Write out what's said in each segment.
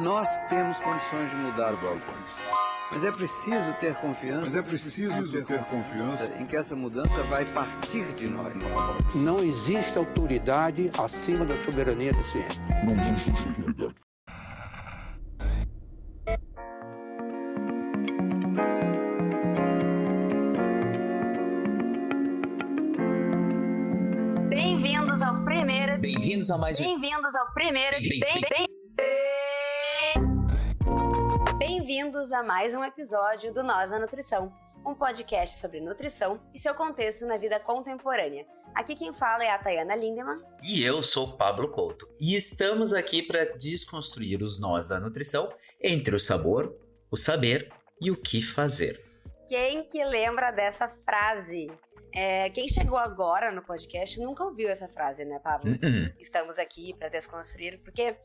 Nós temos condições de mudar o balcão. Mas é preciso ter confiança. Em que essa mudança vai partir de nós. Não existe autoridade acima da soberania da ciência. Não existe autoridade. Bem-vindos ao primeiro. Bem-vindos a mais um. Bem-vindos ao primeiro. Bem-vindos a mais um episódio do Nós da Nutrição, um podcast sobre nutrição e seu contexto na vida contemporânea. Aqui quem fala é a Tayana Lindemann. E eu sou o Pablo Couto. E estamos aqui para desconstruir os nós da nutrição entre o sabor, o saber e o que fazer. Quem que lembra dessa frase? Quem chegou agora no podcast nunca ouviu essa frase, né, Pablo? Estamos aqui para desconstruir, porque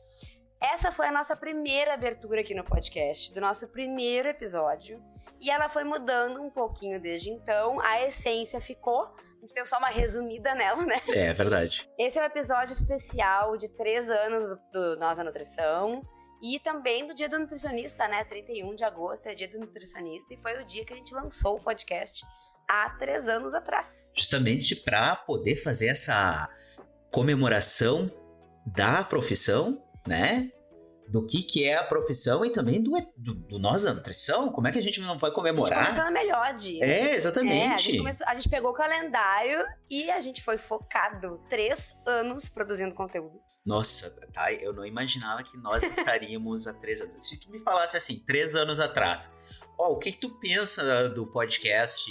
essa foi a nossa primeira abertura aqui no podcast, do nosso primeiro episódio, e ela foi mudando um pouquinho desde então, a essência ficou, a gente deu só uma resumida nela, né? É verdade. Esse é um episódio especial de 3 anos do Nós da Nutrição, e também do Dia do Nutricionista, né? 31 de agosto é Dia do Nutricionista, e foi o dia que a gente lançou o podcast há 3 anos atrás. Justamente para poder fazer essa comemoração da profissão, né? Do que é a profissão e também do nós da nutrição. Como é que a gente não vai comemorar? A gente começou no melhor dia. Exatamente. A gente pegou o calendário e a gente foi focado 3 anos produzindo conteúdo. Nossa, tá, eu não imaginava que nós estaríamos há 3 anos. Se tu me falasse assim, 3 anos atrás, o que tu pensa do podcast,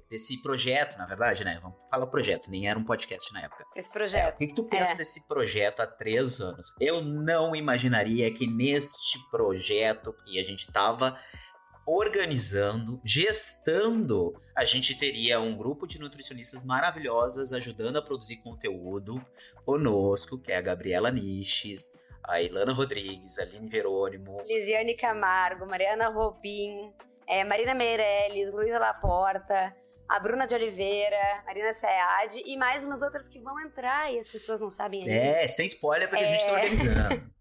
desse projeto, na verdade, né? Vamos falar projeto, nem era um podcast na época. Esse projeto. O que tu pensa desse projeto há 3 anos? Eu não imaginaria que neste projeto que a gente estava organizando, gestando, a gente teria um grupo de nutricionistas maravilhosas ajudando a produzir conteúdo conosco, que é a Gabriela Niches, a Ilana Rodrigues, a Aline Jerônimo, Lisiane Camargo, Mariana Robin, Marina Meirelles, Luísa Laporta, a Bruna de Oliveira, Marina Sayad e mais umas outras que vão entrar e as pessoas não sabem ainda. Sem spoiler, porque a gente tá organizando.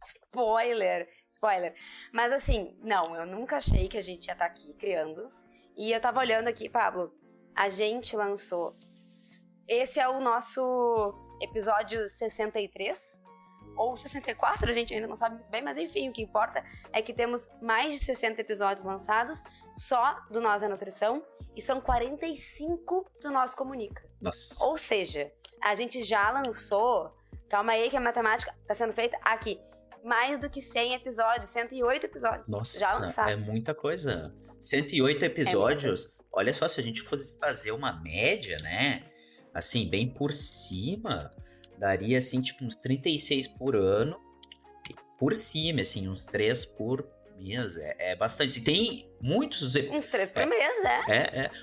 Spoiler. Mas assim, não, eu nunca achei que a gente ia estar aqui criando. E eu tava olhando aqui, Pablo, a gente lançou. Esse é o nosso episódio 63. Ou 64, a gente ainda não sabe muito bem, mas enfim, o que importa é que temos mais de 60 episódios lançados só do Nós da Nutrição e são 45 do Nós Comunica. Nossa. Ou seja, a gente já lançou, calma aí que a matemática tá sendo feita aqui, mais do que 100 episódios, 108 episódios. Nossa, já lançados. É muita coisa. 108 episódios, olha só, se a gente fosse fazer uma média, né, assim, bem por cima, daria, assim, tipo, uns 36 por ano, por cima, assim, uns 3 por mês, é bastante. E tem muitos... Uns 3 por mês,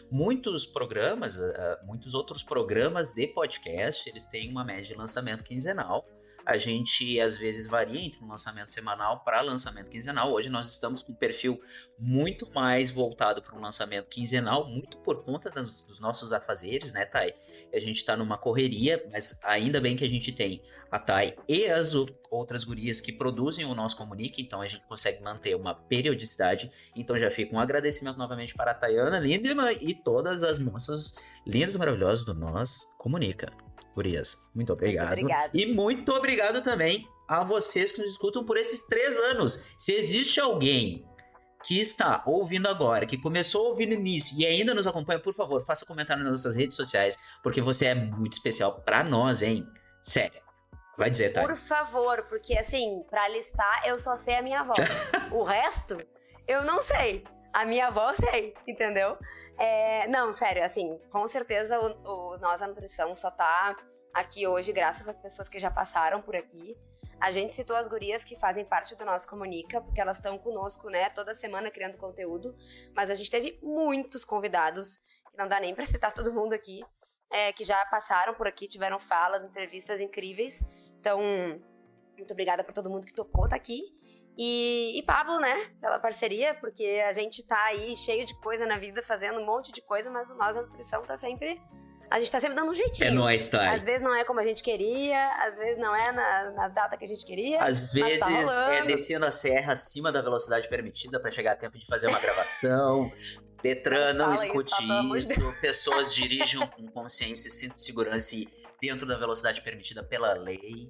muitos programas, muitos outros programas de podcast, eles têm uma média de lançamento quinzenal. A gente, às vezes, varia entre um lançamento semanal para lançamento quinzenal. Hoje nós estamos com um perfil muito mais voltado para um lançamento quinzenal, muito por conta dos nossos afazeres, né, Thay? A gente está numa correria, mas ainda bem que a gente tem a Thay e as outras gurias que produzem o nosso Comunica, então a gente consegue manter uma periodicidade. Então já fica um agradecimento novamente para a Tayana Lindemann e todas as moças lindas e maravilhosas do Nós Comunica. Gurias, muito obrigado. Muito obrigada. E muito obrigado também a vocês que nos escutam por esses 3 anos. Se existe alguém que está ouvindo agora, que começou a ouvir no início e ainda nos acompanha, por favor, faça comentário nas nossas redes sociais, porque você é muito especial pra nós, hein? Sério. Vai dizer, tá? Por favor, porque assim, pra listar, eu só sei a minha avó. O resto, eu não sei. A minha avó eu sei, entendeu? Não, sério, assim, com certeza o Nós da Nutrição só tá aqui hoje graças às pessoas que já passaram por aqui. A gente citou as gurias que fazem parte do Nosso Comunica, porque elas estão conosco, né, toda semana criando conteúdo, mas a gente teve muitos convidados, que não dá nem pra citar todo mundo aqui, que já passaram por aqui, tiveram falas, entrevistas incríveis. Então, muito obrigada por todo mundo que topou estar aqui. E Pablo, né, pela parceria, porque a gente tá aí cheio de coisa na vida, fazendo um monte de coisa, mas o Nós da Nutrição tá sempre a gente tá sempre dando um jeitinho. É nóis, tá? Às vezes não é como a gente queria, às vezes não é na data que a gente queria. Às vezes é descendo a serra acima da velocidade permitida pra chegar a tempo de fazer uma gravação. Detran não escute isso. Pessoas dirijam com consciência e cinto de segurança dentro da velocidade permitida pela lei.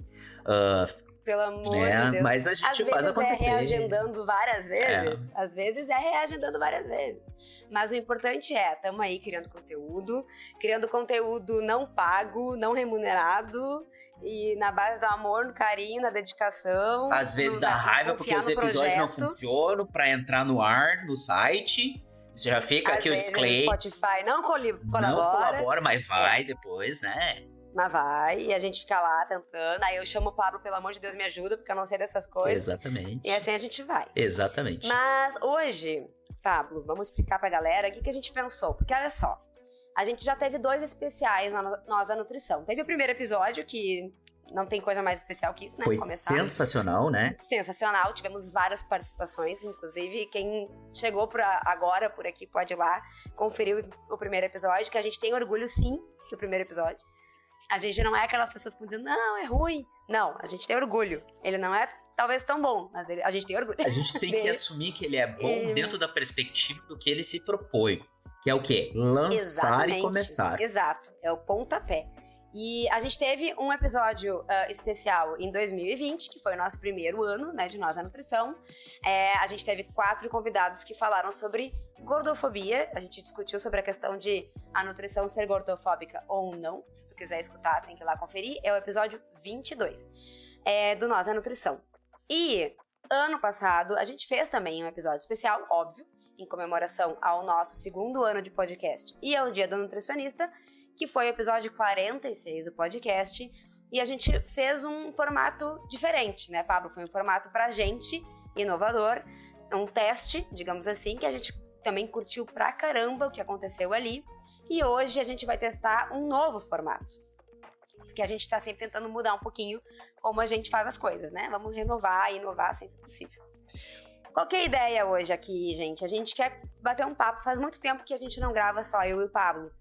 Pelo amor de Deus. Mas a gente faz acontecer. Às vezes é reagendando várias vezes. Às vezes é reagendando várias vezes. Mas o importante estamos aí criando conteúdo não pago, não remunerado. E na base do amor, no carinho, na dedicação. Às vezes dá raiva porque os episódios não funcionam pra entrar no ar, no site. Você já fica aqui o disclaimer. O Spotify não colabora. Não colabora, mas vai depois, né? Mas vai, e a gente fica lá tentando. Aí eu chamo o Pablo, pelo amor de Deus, me ajuda, porque eu não sei dessas coisas. Exatamente. E assim a gente vai. Exatamente. Mas hoje, Pablo, vamos explicar pra galera o que a gente pensou. Porque olha só, a gente já teve 2 especiais na Nós da Nutrição. Teve o primeiro episódio, que não tem coisa mais especial que isso, né? Foi sensacional, né? Sensacional, tivemos várias participações, inclusive quem chegou agora por aqui pode ir lá conferir o primeiro episódio, que a gente tem orgulho sim do primeiro episódio. A gente não é aquelas pessoas que vão dizer, não, é ruim. Não, a gente tem orgulho. Ele não é talvez tão bom, mas a gente tem orgulho. A gente tem que assumir que ele é bom dentro da perspectiva do que ele se propõe. Que é o quê? Lançar e começar. Exato, é o pontapé. E a gente teve um episódio especial em 2020, que foi o nosso primeiro ano, né, de Nós da Nutrição. A gente teve 4 convidados que falaram sobre gordofobia. A gente discutiu sobre a questão de a nutrição ser gordofóbica ou não. Se tu quiser escutar, tem que ir lá conferir. É o episódio 22 do Nós da Nutrição. E ano passado, a gente fez também um episódio especial, óbvio, em comemoração ao nosso 2º ano de podcast e ao Dia do Nutricionista, que foi o episódio 46 do podcast, e a gente fez um formato diferente, né, Pablo? Foi um formato pra gente, inovador, um teste, digamos assim, que a gente também curtiu pra caramba o que aconteceu ali, e hoje a gente vai testar um novo formato, porque a gente tá sempre tentando mudar um pouquinho como a gente faz as coisas, né? Vamos renovar e inovar sempre possível. Qual que é a ideia hoje aqui, gente? A gente quer bater um papo, faz muito tempo que a gente não grava só eu e o Pablo.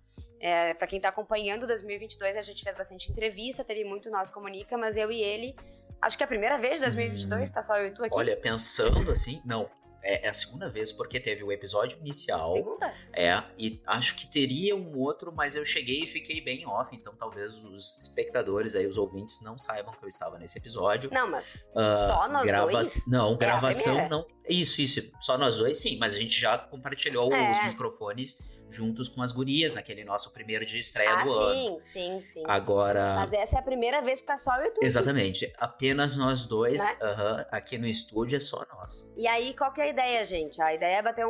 Pra quem tá acompanhando 2022, a gente fez bastante entrevista, teve muito Nós Comunica, mas eu e ele, acho que é a primeira vez de 2022, tá só eu e tu aqui. Olha, pensando assim, não, é a segunda vez, porque teve o episódio inicial. Segunda? E acho que teria um outro, mas eu cheguei e fiquei bem off, então talvez os espectadores aí, os ouvintes, não saibam que eu estava nesse episódio. Não, mas só nós dois? Não, gravação não. Isso, só nós dois sim, mas a gente já compartilhou os microfones juntos com as gurias naquele nosso primeiro de estreia do ano. Sim. Agora... Mas essa é a primeira vez que tá só eu e tu. Exatamente, apenas nós dois, né? Aqui no estúdio é só nós. E aí, qual que é a ideia, gente? A ideia é bater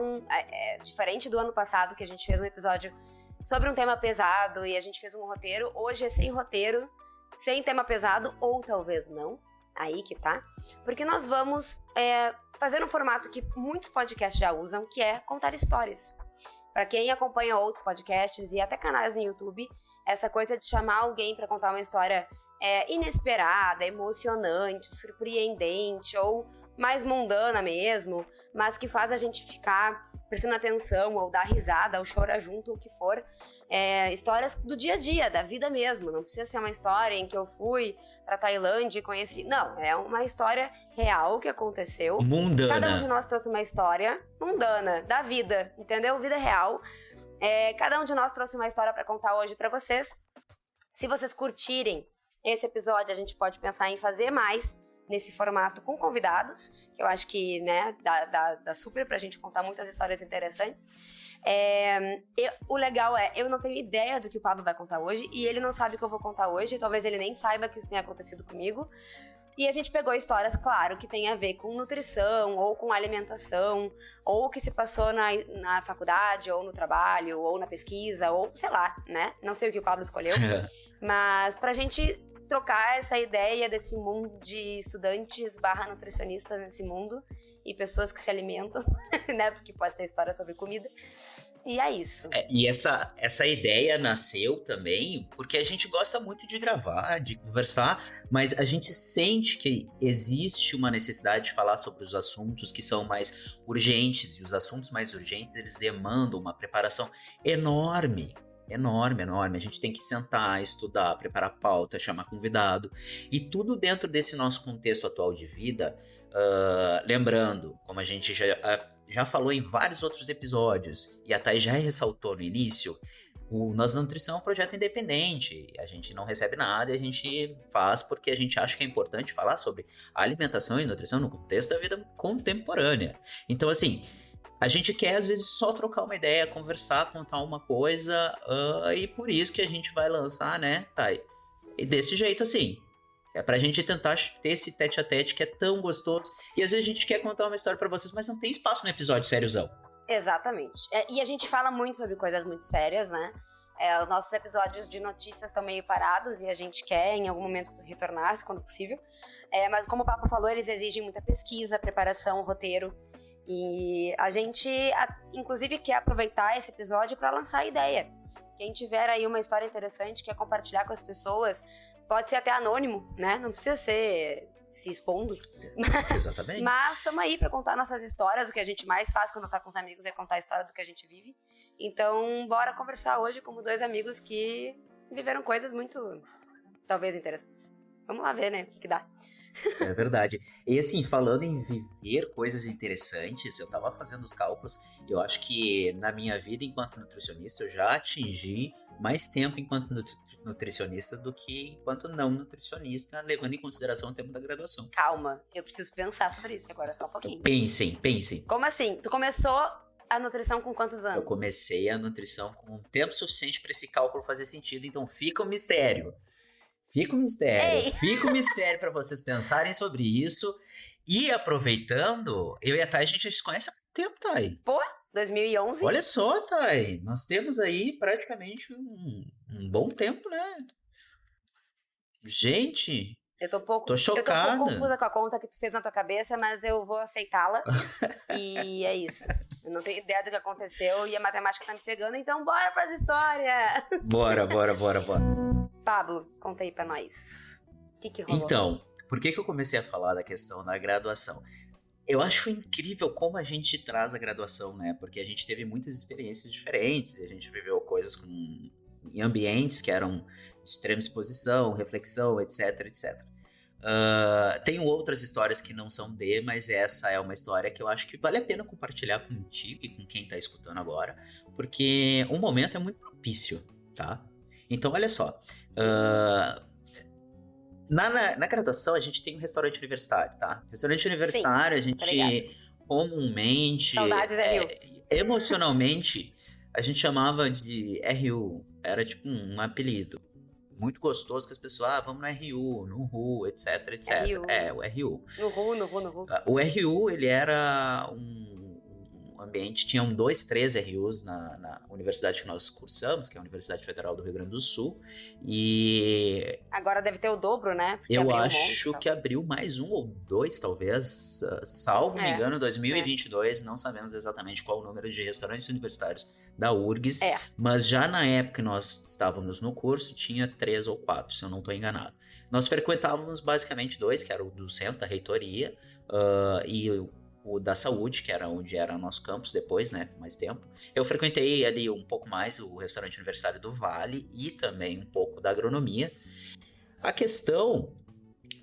diferente do ano passado, que a gente fez um episódio sobre um tema pesado e a gente fez um roteiro. Hoje é sem roteiro, sem tema pesado, ou talvez não. Aí que tá. Porque nós vamos fazer um formato que muitos podcasts já usam, que é contar histórias. Para quem acompanha outros podcasts e até canais no YouTube, essa coisa de chamar alguém para contar uma história inesperada, emocionante, surpreendente ou mais mundana mesmo, mas que faz a gente ficar prestando atenção ou dar risada ou chorar junto, o que for. Histórias do dia a dia, da vida mesmo. Não precisa ser uma história em que eu fui pra Tailândia e conheci. Não, é uma história real que aconteceu. Mundana. Cada um de nós trouxe uma história mundana, da vida, entendeu? Vida real. Cada um de nós trouxe uma história pra contar hoje pra vocês. Se vocês curtirem esse episódio, a gente pode pensar em fazer mais nesse formato com convidados, que eu acho que, né, dá super pra gente contar muitas histórias interessantes. O legal eu não tenho ideia do que o Pablo vai contar hoje, e ele não sabe o que eu vou contar hoje, talvez ele nem saiba que isso tenha acontecido comigo. E a gente pegou histórias, claro, que tem a ver com nutrição, ou com alimentação, ou que se passou na faculdade, ou no trabalho, ou na pesquisa, ou sei lá, né? Não sei o que o Pablo escolheu, mas pra gente trocar essa ideia desse mundo de estudantes / nutricionistas nesse mundo e pessoas que se alimentam, né? Porque pode ser história sobre comida. E é isso. E essa ideia nasceu também porque a gente gosta muito de gravar, de conversar, mas a gente sente que existe uma necessidade de falar sobre os assuntos que são mais urgentes, e os assuntos mais urgentes, eles demandam uma preparação enorme. enorme, enorme. A gente tem que sentar, estudar, preparar pauta, chamar convidado. E tudo dentro desse nosso contexto atual de vida. Lembrando, como a gente já falou em vários outros episódios, e a Thay já ressaltou no início, o Nós da Nutrição é um projeto independente. A gente não recebe nada e a gente faz porque a gente acha que é importante falar sobre alimentação e nutrição no contexto da vida contemporânea. Então, assim, a gente quer, às vezes, só trocar uma ideia, conversar, contar uma coisa, e por isso que a gente vai lançar, né, Thay? E desse jeito, assim, é pra gente tentar ter esse tete-a-tete que é tão gostoso. E às vezes a gente quer contar uma história pra vocês, mas não tem espaço no episódio sériozão. Exatamente. E a gente fala muito sobre coisas muito sérias, né? Os nossos episódios de notícias estão meio parados e a gente quer, em algum momento, retornar, quando possível. Mas como o Papa falou, eles exigem muita pesquisa, preparação, roteiro. E a gente, inclusive, quer aproveitar esse episódio para lançar a ideia. Quem tiver aí uma história interessante, quer compartilhar com as pessoas, pode ser até anônimo, né? Não precisa ser se expondo. Exatamente. Mas estamos aí para contar nossas histórias. O que a gente mais faz quando tá com os amigos é contar a história do que a gente vive. Então, bora conversar hoje como dois amigos que viveram coisas muito, talvez, interessantes. Vamos lá ver, né? O que dá. É verdade. E assim, falando em viver coisas interessantes, eu tava fazendo os cálculos, eu acho que na minha vida enquanto nutricionista eu já atingi mais tempo enquanto nutricionista do que enquanto não nutricionista, levando em consideração o tempo da graduação. Calma, eu preciso pensar sobre isso agora, só um pouquinho. Pensem. Como assim? Tu começou a nutrição com quantos anos? Eu comecei a nutrição com um tempo suficiente para esse cálculo fazer sentido, então fica o mistério. Fica o mistério para vocês pensarem sobre isso. E aproveitando, eu e a Thay, a gente já se conhece há muito tempo, Thay. Pô, 2011? Olha só, Thay, nós temos aí praticamente um bom tempo, né? Gente, tô chocada. Eu tô um pouco confusa com a conta que tu fez na tua cabeça, mas eu vou aceitá-la. E é isso. Eu não tenho ideia do que aconteceu e a matemática tá me pegando, então bora pras histórias! Bora. Pablo, conta aí pra nós. O que rolou? Então, por que eu comecei a falar da questão da graduação? Eu acho incrível como a gente traz a graduação, né? Porque a gente teve muitas experiências diferentes, a gente viveu coisas em ambientes que eram de extrema exposição, reflexão, etc. Tenho outras histórias que não são mas essa é uma história que eu acho que vale a pena compartilhar contigo e com quem tá escutando agora, porque o momento é muito propício, tá? Então, olha só, na graduação a gente tem um restaurante universitário, tá? Restaurante universitário, sim, a gente comumente, saudades RU. Emocionalmente, a gente chamava de RU, era tipo um apelido muito gostoso que as pessoas, vamos no RU, no RU, etc. RU. O RU. No RU. O RU, ele era um ambiente, tinham 3 RUs na universidade que nós cursamos, que é a Universidade Federal do Rio Grande do Sul, e... Agora deve ter o dobro, né? Porque eu acho que abriu mais 1 ou 2, talvez, salvo me engano, 2022, não sabemos exatamente qual o número de restaurantes universitários da URGS, mas já na época que nós estávamos no curso, tinha 3 ou 4, se eu não estou enganado. Nós frequentávamos basicamente 2, que era o do centro, da reitoria, e o da saúde, que era onde era o nosso campus depois, né, mais tempo. Eu frequentei ali um pouco mais o restaurante universitário do Vale e também um pouco da agronomia. A questão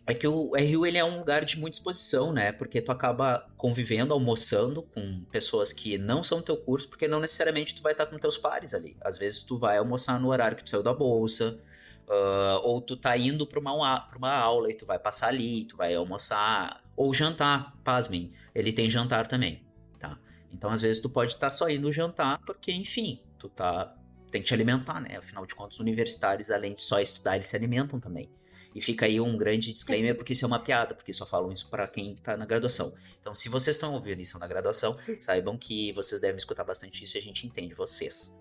é que o RU, ele é um lugar de muita exposição, né, porque tu acaba convivendo, almoçando com pessoas que não são do teu curso, porque não necessariamente tu vai estar com teus pares ali. Às vezes tu vai almoçar no horário que tu saiu da bolsa, ou tu tá indo pra uma aula e tu vai passar ali, tu vai almoçar, ou jantar, pasmem, ele tem jantar também, tá? Então às vezes tu pode estar só indo jantar porque, enfim, tem que te alimentar, né? Afinal de contas, os universitários, além de só estudar, eles se alimentam também. E fica aí um grande disclaimer, porque isso é uma piada, porque só falam isso para quem tá na graduação. Então, se vocês estão ouvindo isso na graduação, saibam que vocês devem escutar bastante isso e a gente entende vocês.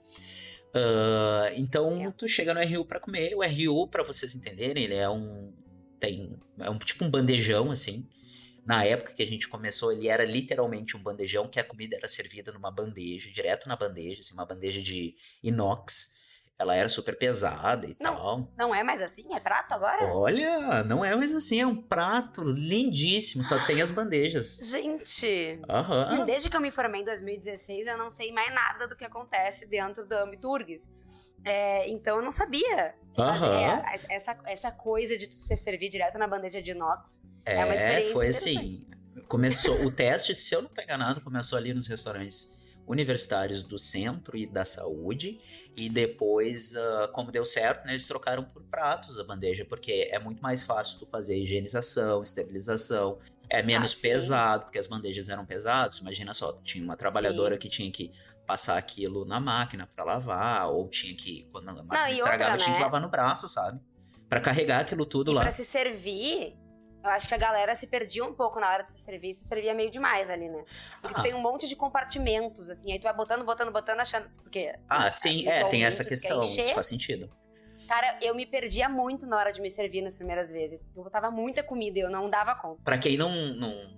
Então, tu chega no RU para comer. O RU, para vocês entenderem, ele é tipo um bandejão, assim. Na época que a gente começou, ele era literalmente um bandejão, que a comida era servida numa bandeja, direto na bandeja, assim, uma bandeja de inox. Ela era super pesada e tal. Não é mais assim? É prato agora? Olha, não é mais assim, é um prato lindíssimo, só tem as bandejas. Gente! Desde que eu me formei em 2016, eu não sei mais nada do que acontece dentro do âmbito URGS. Então eu não sabia. Mas essa coisa de tu se servir direto na bandeja de inox é uma experiência foi interessante. assim, começou o teste, se eu não tô enganado, começou ali nos restaurantes universitários do centro e da saúde, e depois, como deu certo, né, eles trocaram por pratos a bandeja, porque é muito mais fácil tu fazer higienização, esterilização, é menos pesado, porque as bandejas eram pesadas. Imagina só, tinha uma trabalhadora que tinha que passar aquilo na máquina pra lavar, ou tinha que, quando a máquina estragava, tinha que lavar no braço, sabe? Pra carregar aquilo tudo lá. E pra se servir, eu acho que a galera se perdia um pouco na hora de se servia meio demais ali, né? Porque tu tem um monte de compartimentos, assim, aí tu vai botando, achando... Porque, sim, tem essa questão, isso faz sentido. Cara, eu me perdia muito na hora de me servir nas primeiras vezes, porque eu botava muita comida e eu não dava conta. Pra quem não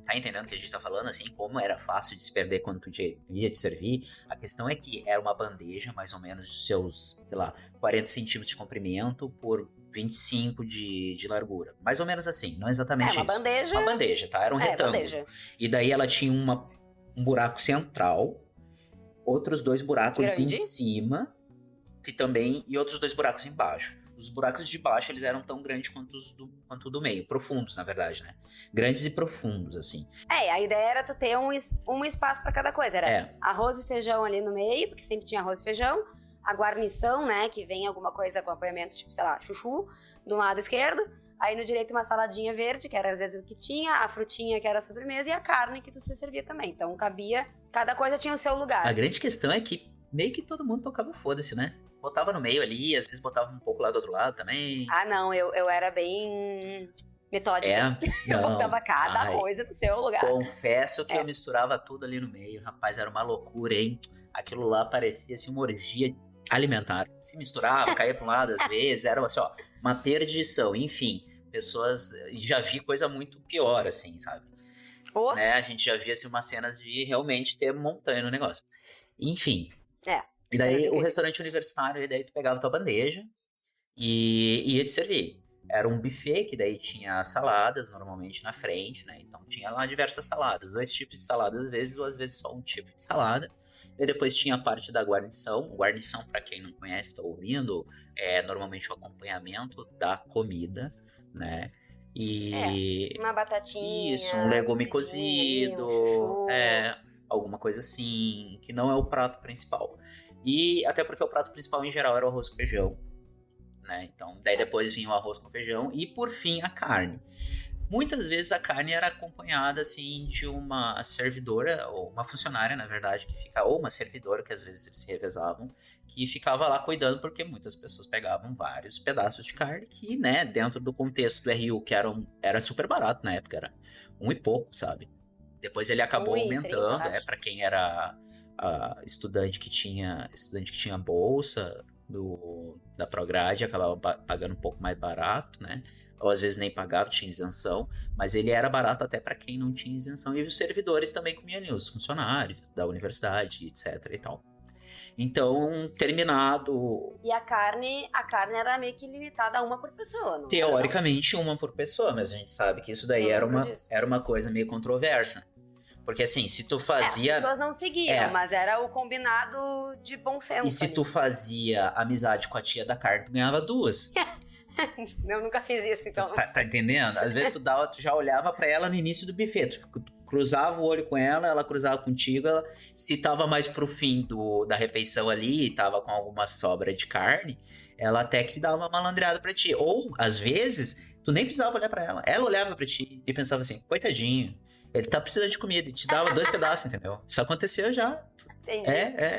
tá entendendo o que a gente tá falando, assim, como era fácil de se perder quando tu ia te servir, a questão é que era uma bandeja, mais ou menos, de seus, sei lá, 40 centímetros de comprimento por 25 de largura. Mais ou menos assim, não exatamente isso. Uma bandeja, tá? Era um retângulo. Bandeja. E daí ela tinha um buraco central, outros 2 buracos em cima, e outros 2 buracos embaixo. Os buracos de baixo, eles eram tão grandes quanto o do meio. Profundos, na verdade, né? Grandes e profundos, assim. A ideia era tu ter um espaço pra cada coisa. Era arroz e feijão ali no meio, porque sempre tinha arroz e feijão. A guarnição, né? Que vem alguma coisa, acompanhamento, tipo, sei lá, chuchu, do lado esquerdo. Aí no direito uma saladinha verde, que era às vezes o que tinha. A frutinha, que era a sobremesa. E a carne, que tu se servia também. Então cabia... Cada coisa tinha o seu lugar. A grande questão é que meio que todo mundo tocava o foda-se, né? Botava no meio ali, às vezes botava um pouco lá do outro lado também. Não, eu era bem metódica. Eu botava cada coisa no seu lugar. Confesso que eu misturava tudo ali no meio. Rapaz, era uma loucura, hein? Aquilo lá parecia assim uma orgia alimentar. Se misturava, caía para um lado às vezes, era assim, uma perdição. Enfim, pessoas... Já vi coisa muito pior, assim, sabe? Né? A gente já via assim, umas cenas de realmente ter montanha no negócio. Enfim... E daí o restaurante universitário, daí tu pegava tua bandeja e ia te servir. Era um buffet que daí tinha saladas normalmente na frente, né? Então tinha lá diversas saladas, 2 tipos de salada às vezes, ou às vezes só um tipo de salada. E depois tinha a parte da guarnição. Guarnição, para quem não conhece, tá ouvindo, é normalmente o acompanhamento da comida, né? E uma batatinha. Isso, um legume cozido, alguma coisa assim, que não é o prato principal. E até porque o prato principal em geral era o arroz com feijão, né? Então, daí depois vinha o arroz com feijão e por fim a carne. Muitas vezes a carne era acompanhada assim de uma servidora, ou uma funcionária, na verdade, ou uma servidora, que às vezes eles se revezavam, que ficava lá cuidando, porque muitas pessoas pegavam vários pedaços de carne que, né, dentro do contexto do RU, que era super barato na época, era 1 e pouco, sabe? Depois ele acabou aumentando, para quem era estudante que tinha bolsa da Prograde, acabava pagando um pouco mais barato, né? Ou às vezes nem pagava, tinha isenção, mas ele era barato até para quem não tinha isenção. E os servidores também comiam ali, os funcionários da universidade, etc e tal. Então, terminado... E a carne era meio que limitada a uma por pessoa, não? Teoricamente, uma por pessoa, mas a gente sabe que isso daí era uma coisa meio controversa. Porque assim, se tu fazia... as pessoas não seguiam, mas era o combinado de bom senso. E se tu fazia amizade com a tia da carne, tu ganhava 2. Eu nunca fiz isso, então. Tá entendendo? Às vezes tu já olhava pra ela no início do buffet, tu cruzava o olho com ela cruzava contigo, se tava mais pro fim da refeição ali, tava com alguma sobra de carne, ela até que dava uma malandreada pra ti. Ou, às vezes, tu nem precisava olhar pra ela olhava pra ti e pensava assim, coitadinho, ele tá precisando de comida, e te dava 2 pedaços, entendeu? Isso aconteceu já. Entendi.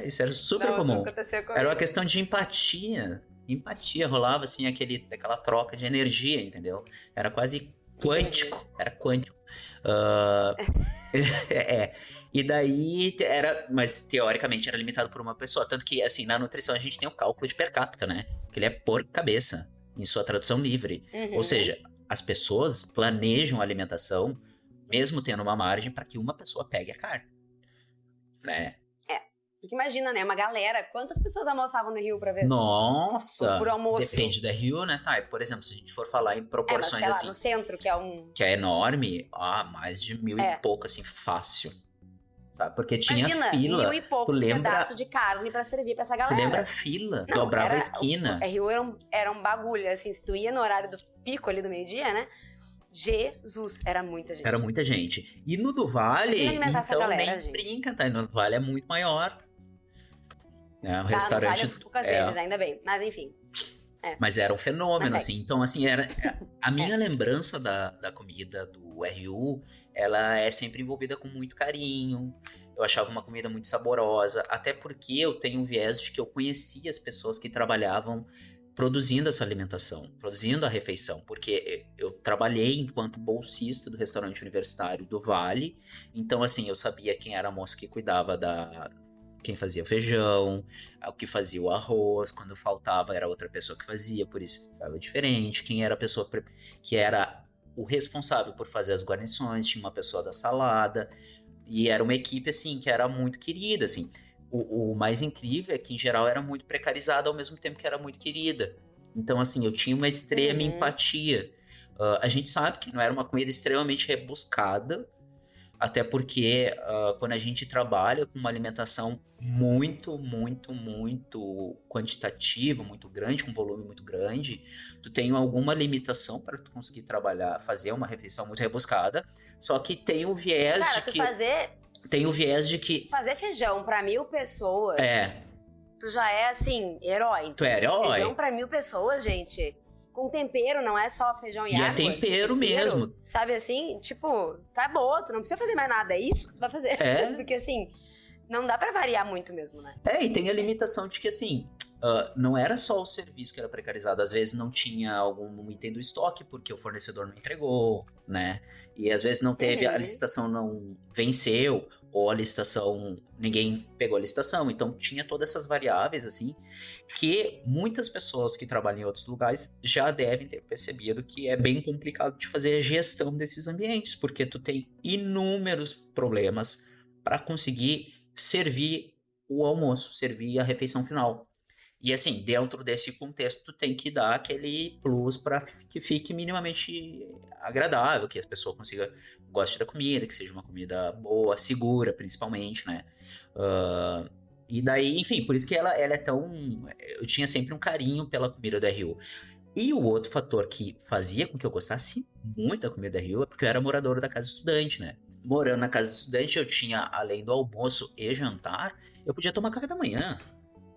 Isso era super comum. Era uma questão de empatia, rolava assim aquela troca de energia, entendeu? Era quase quântico, E daí mas teoricamente era limitado por uma pessoa, tanto que assim, na nutrição a gente tem o cálculo de per capita, né? Que ele é por cabeça, em sua tradução livre. Ou seja, as pessoas planejam a alimentação mesmo tendo uma margem para que uma pessoa pegue a carne, né? Porque imagina, né? Uma galera. Quantas pessoas almoçavam no Rio pra ver? Nossa! Por almoço. Depende da Rio, né? Tá, por exemplo, se a gente for falar em proporções mas, sei lá, assim... no centro, que é um... Que é enorme, mais de 1.000 e pouco, assim, fácil. sabe? Porque tinha Imagina, fila. 1.000 e poucos lembra... pedaços de carne pra servir pra essa galera. Tu lembra a fila? Dobrava a esquina. O RU era um bagulho, assim, se tu ia no horário do pico ali do meio-dia, né? Jesus, era muita gente. Era muita gente. E no do Vale, então galera, nem gente. brinca, tá? No do Vale é muito maior. O Tá, restaurante... no Vale poucas vezes, ainda bem. Mas enfim. Mas era um fenômeno, Mas assim. Então, assim, a minha lembrança da comida do RU, ela é sempre envolvida com muito carinho. Eu achava uma comida muito saborosa, até porque eu tenho um viés de que eu conhecia as pessoas que trabalhavam produzindo essa alimentação, produzindo a refeição, porque eu trabalhei enquanto bolsista do restaurante universitário do Vale, então, assim, eu sabia quem era a moça que cuidava quem fazia o feijão, o que fazia o arroz, quando faltava era outra pessoa que fazia, por isso ficava diferente, quem era a pessoa que era o responsável por fazer as guarnições, tinha uma pessoa da salada, e era uma equipe, assim, que era muito querida, assim. O mais incrível é que, em geral, era muito precarizada ao mesmo tempo que era muito querida. Então, assim, eu tinha uma extrema empatia. A gente sabe que não era uma comida extremamente rebuscada, até porque quando a gente trabalha com uma alimentação muito, muito, muito quantitativa, muito grande, com volume muito grande, tu tem alguma limitação para tu conseguir trabalhar, fazer uma refeição muito rebuscada, só que tem o viés Tem o viés de que... Fazer feijão pra 1.000 pessoas... Tu já é, assim, herói. Tu é herói. Feijão pra 1.000 pessoas, gente... Com tempero, não é só feijão e água. E é tempero mesmo. Sabe assim? Tipo, tá boa, tu não precisa fazer mais nada. É isso que tu vai fazer. Porque assim, não dá pra variar muito mesmo, né? E tem a limitação de que, assim, não era só o serviço que era precarizado. Às vezes não tinha algum item do estoque porque o fornecedor não entregou, né? E às vezes não teve, a licitação não venceu, ou a licitação, ninguém pegou a licitação. Então tinha todas essas variáveis, assim, que muitas pessoas que trabalham em outros lugares já devem ter percebido que é bem complicado de fazer a gestão desses ambientes, porque tu tem inúmeros problemas para conseguir servir o almoço, servir a refeição final. E assim, dentro desse contexto, tu tem que dar aquele plus para que fique minimamente agradável, que as pessoas consigam gostar da comida, que seja uma comida boa, segura, principalmente, né? E daí, enfim, por isso que ela é tão... Eu tinha sempre um carinho pela comida do RU. E o outro fator que fazia com que eu gostasse muito da comida do RU é porque eu era morador da casa do estudante, né? Morando na casa do estudante, eu tinha, além do almoço e jantar, eu podia tomar café da manhã.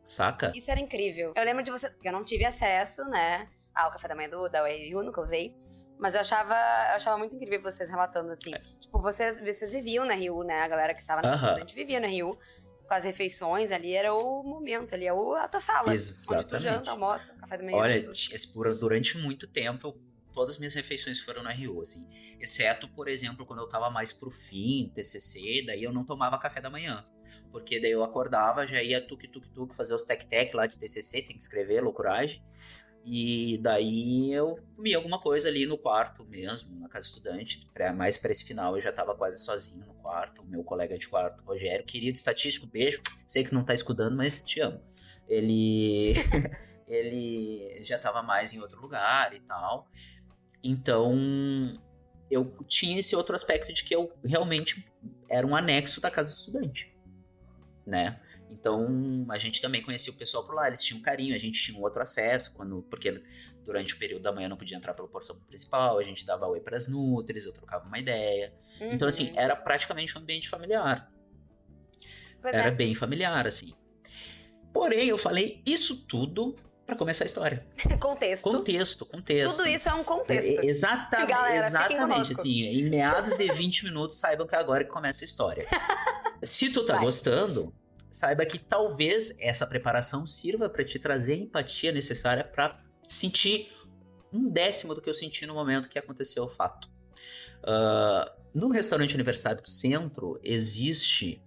Saca? Isso era incrível. Eu lembro de você... Eu não tive acesso, né, ao café da manhã da RU, nunca usei. Mas eu achava muito incrível vocês relatando, assim. Tipo, vocês viviam na RU, né? A galera que tava na estudante vivia na RU. Com as refeições ali, era o momento ali, a tua sala. Exatamente. Onde tu janta, almoça, café da manhã. Olha, durante muito tempo, todas as minhas refeições foram na RU, assim. Exceto, por exemplo, quando eu tava mais pro fim, TCC, daí eu não tomava café da manhã. Porque daí eu acordava, já ia tuc, fazer os tec-tec lá de TCC, tem que escrever, loucuragem. E daí eu comia alguma coisa ali no quarto mesmo, na casa estudante. Mais para esse final eu já tava quase sozinho no quarto. O meu colega de quarto, Rogério, querido estatístico, beijo. Sei que não tá escutando, mas te amo. Ele já tava mais em outro lugar e tal. Então eu tinha esse outro aspecto de que eu realmente era um anexo da casa do estudante, né? Então, a gente também conhecia o pessoal por lá, eles tinham carinho, a gente tinha um outro acesso, porque durante o período da manhã não podia entrar pela porção principal, a gente dava oi pras nutris, eu trocava uma ideia. Então, assim, era praticamente um ambiente familiar. Era bem familiar, assim. Porém, eu falei isso tudo pra começar a história. Contexto. Tudo isso é um contexto. Exatamente, galera, exatamente, assim, em meados de 20 minutos, saibam que agora que começa a história. Se tu tá gostando, saiba que talvez essa preparação sirva para te trazer a empatia necessária para sentir 1/10 do que eu senti no momento que aconteceu o fato. No restaurante universitário do centro existe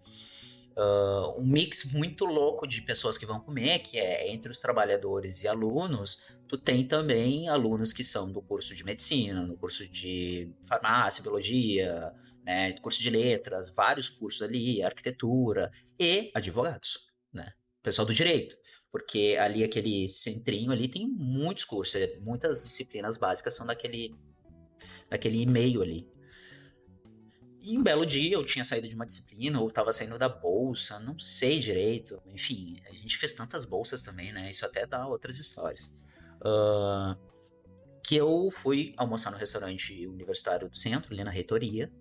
um mix muito louco de pessoas que vão comer, que é entre os trabalhadores e alunos. Tu tem também alunos que são do curso de medicina, no curso de farmácia, biologia, né, curso de letras, vários cursos ali, arquitetura e advogados, né, pessoal do direito, porque ali aquele centrinho ali tem muitos cursos, muitas disciplinas básicas são daquele e-mail ali. E um belo dia eu tinha saído de uma disciplina, ou tava saindo da bolsa, não sei direito. Enfim, a gente fez tantas bolsas também, né? Isso até dá outras histórias. Que eu fui almoçar no restaurante universitário do centro, ali na reitoria.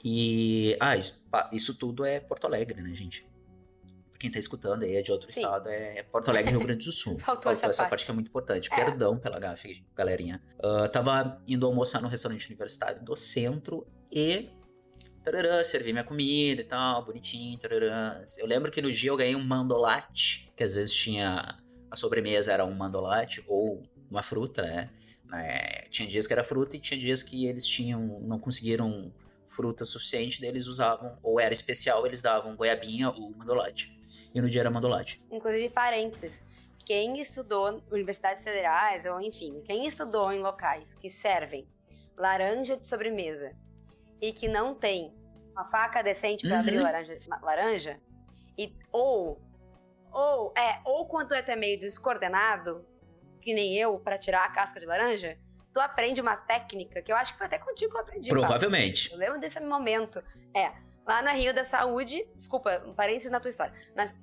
E, isso tudo é Porto Alegre, né, gente? Pra quem tá escutando aí é de outro estado, é Porto Alegre, Rio Grande do Sul. Faltou essa parte que é muito importante. Perdão pela gafe, galerinha. Tava indo almoçar no restaurante universitário do centro e... servi minha comida e tal, bonitinho, Eu lembro que no dia eu ganhei um mandolate, que às vezes tinha... A sobremesa era um mandolate ou uma fruta, né? Tinha dias que era fruta e tinha dias que eles não conseguiram fruta suficiente, daí eles usavam, ou era especial, eles davam goiabinha ou mandolate. E no dia era mandolate. Inclusive, parênteses, quem estudou em universidades federais, ou enfim, quem estudou em locais que servem laranja de sobremesa e que não tem uma faca decente para abrir laranja ou quando é até meio descoordenado, que nem eu, para tirar a casca de laranja, tu aprende uma técnica que eu acho que foi até contigo que eu aprendi. Provavelmente. Paulo. Eu lembro desse momento. Lá na Rio da Saúde, desculpa, um parênteses na tua história, mas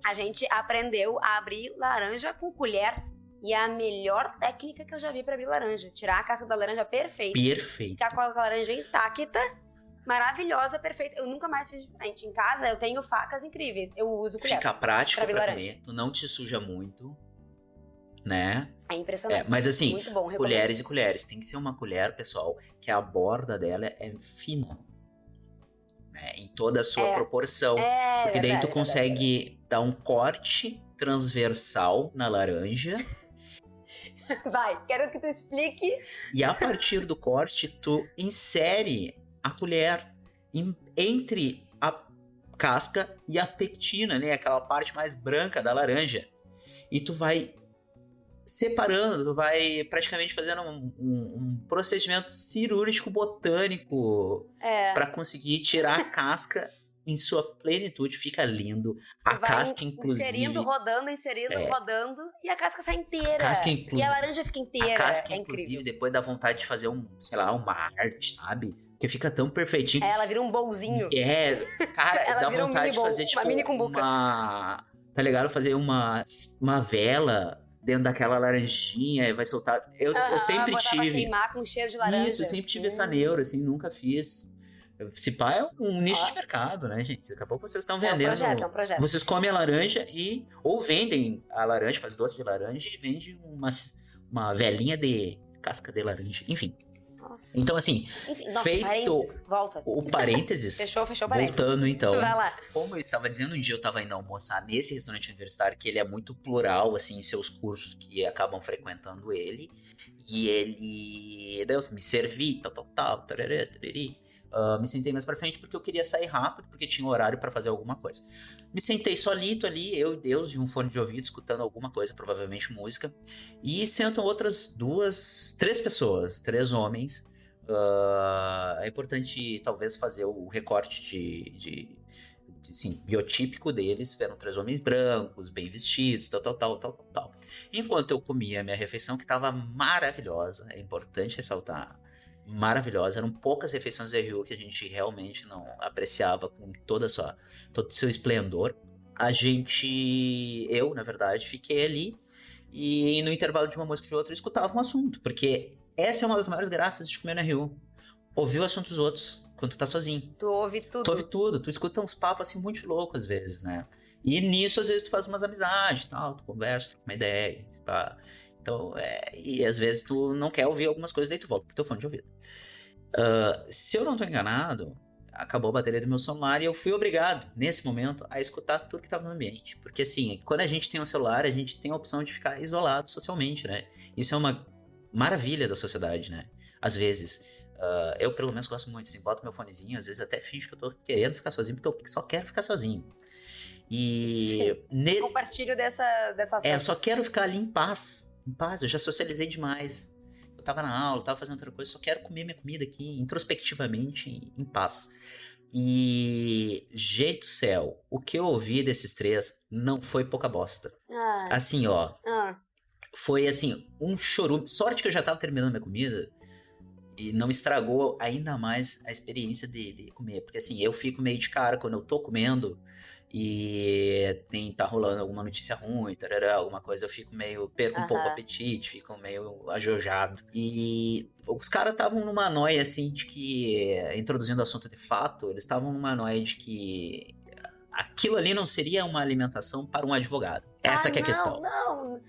a gente aprendeu a abrir laranja com colher. E é a melhor técnica que eu já vi pra abrir laranja. Tirar a casca da laranja perfeita. Ficar com a laranja intacta, maravilhosa, perfeita. Eu nunca mais fiz diferente. Em casa eu tenho facas incríveis. Eu uso colher. Fica prático pra comer, tu não te suja muito, né? É impressionante. Mas assim, muito bom, colheres e colheres. Tem que ser uma colher, pessoal, que a borda dela é fina. Né? Em toda a sua proporção. Porque daí tu consegue dar um corte transversal na laranja. Vai, quero que tu explique. E a partir do corte, tu insere a colher entre a casca e a pectina, né? Aquela parte mais branca da laranja. E tu vai separando, tu vai praticamente fazendo um procedimento cirúrgico botânico para conseguir tirar a casca em sua plenitude. Fica lindo. A casca, inclusive... Inserindo, rodando, e a casca sai inteira. E a laranja fica inteira. A casca, inclusive, depois dá vontade de fazer uma arte, sabe? Porque fica tão perfeitinho. Ela vira um bolzinho. Cara, ela dá vira vontade de fazer, tipo, uma mini cumbuca. Tá ligado? Fazer uma vela dentro daquela laranjinha e vai soltar... Eu sempre tive... Pra queimar com cheiro de laranja. Isso, eu sempre tive essa neura, assim, nunca fiz... Se pá é um nicho de mercado, né, gente? Daqui a pouco vocês estão vendendo... É um projeto. Vocês comem a laranja ou vendem a laranja, faz doce de laranja e vende uma velinha de casca de laranja. Enfim. Nossa. Então, assim, feito volta. o parênteses... Fechou o parênteses. Voltando, então. Vai lá. Como eu estava dizendo, um dia eu estava indo almoçar nesse restaurante universitário, que ele é muito plural, assim, em seus cursos que acabam frequentando ele. E ele... Daí eu me servi, tal, tararari. Me sentei mais pra frente porque eu queria sair rápido, porque tinha horário pra fazer alguma coisa. Me sentei solito ali, eu e Deus, e um fone de ouvido, escutando alguma coisa, provavelmente música. E sentam outras 3 pessoas, 3 homens. É importante, talvez, fazer o recorte assim, biotípico deles. Eram 3 homens brancos, bem vestidos, tal. Enquanto eu comia a minha refeição, que estava maravilhosa, é importante ressaltar, maravilhosa. Eram poucas refeições do RU que a gente realmente não apreciava com todo o seu esplendor. Eu, na verdade, fiquei ali e no intervalo de uma música e de outra eu escutava um assunto, porque essa é uma das maiores graças de comer no RU. Ouvir o assunto dos outros quando tu tá sozinho. Tu ouve tudo. Tu escuta uns papos assim muito loucos às vezes, né? E nisso às vezes tu faz umas amizades e tal, tu conversa, troca uma ideia, pá. Então, e às vezes tu não quer ouvir algumas coisas, daí tu volta pro teu fone de ouvido. Se eu não tô enganado, acabou a bateria do meu celular e eu fui obrigado, nesse momento, a escutar tudo que tava no ambiente. Porque assim, quando a gente tem um celular, a gente tem a opção de ficar isolado socialmente, né? Isso é uma maravilha da sociedade, né? Às vezes, eu pelo menos gosto muito, assim, boto meu fonezinho, às vezes até finjo que eu tô querendo ficar sozinho, porque eu só quero ficar sozinho. E... Compartilho dessa ação. Eu só quero ficar ali em paz, eu já socializei demais. Eu tava na aula, tava fazendo outra coisa, só quero comer minha comida aqui, introspectivamente, em paz. E, gente do céu, o que eu ouvi desses 3 não foi pouca bosta. Assim, ó, foi assim, um chorume. Sorte que eu já tava terminando minha comida E não estragou ainda mais a experiência de comer. Porque assim, eu fico meio de cara quando eu tô comendo e tá rolando alguma notícia ruim, tarará, alguma coisa, perco um pouco o apetite, fico meio ajojado. E os caras estavam numa noia, assim, de que, introduzindo o assunto de fato, eles estavam numa noia de que aquilo ali não seria uma alimentação para um advogado. Essa que é a questão. Não.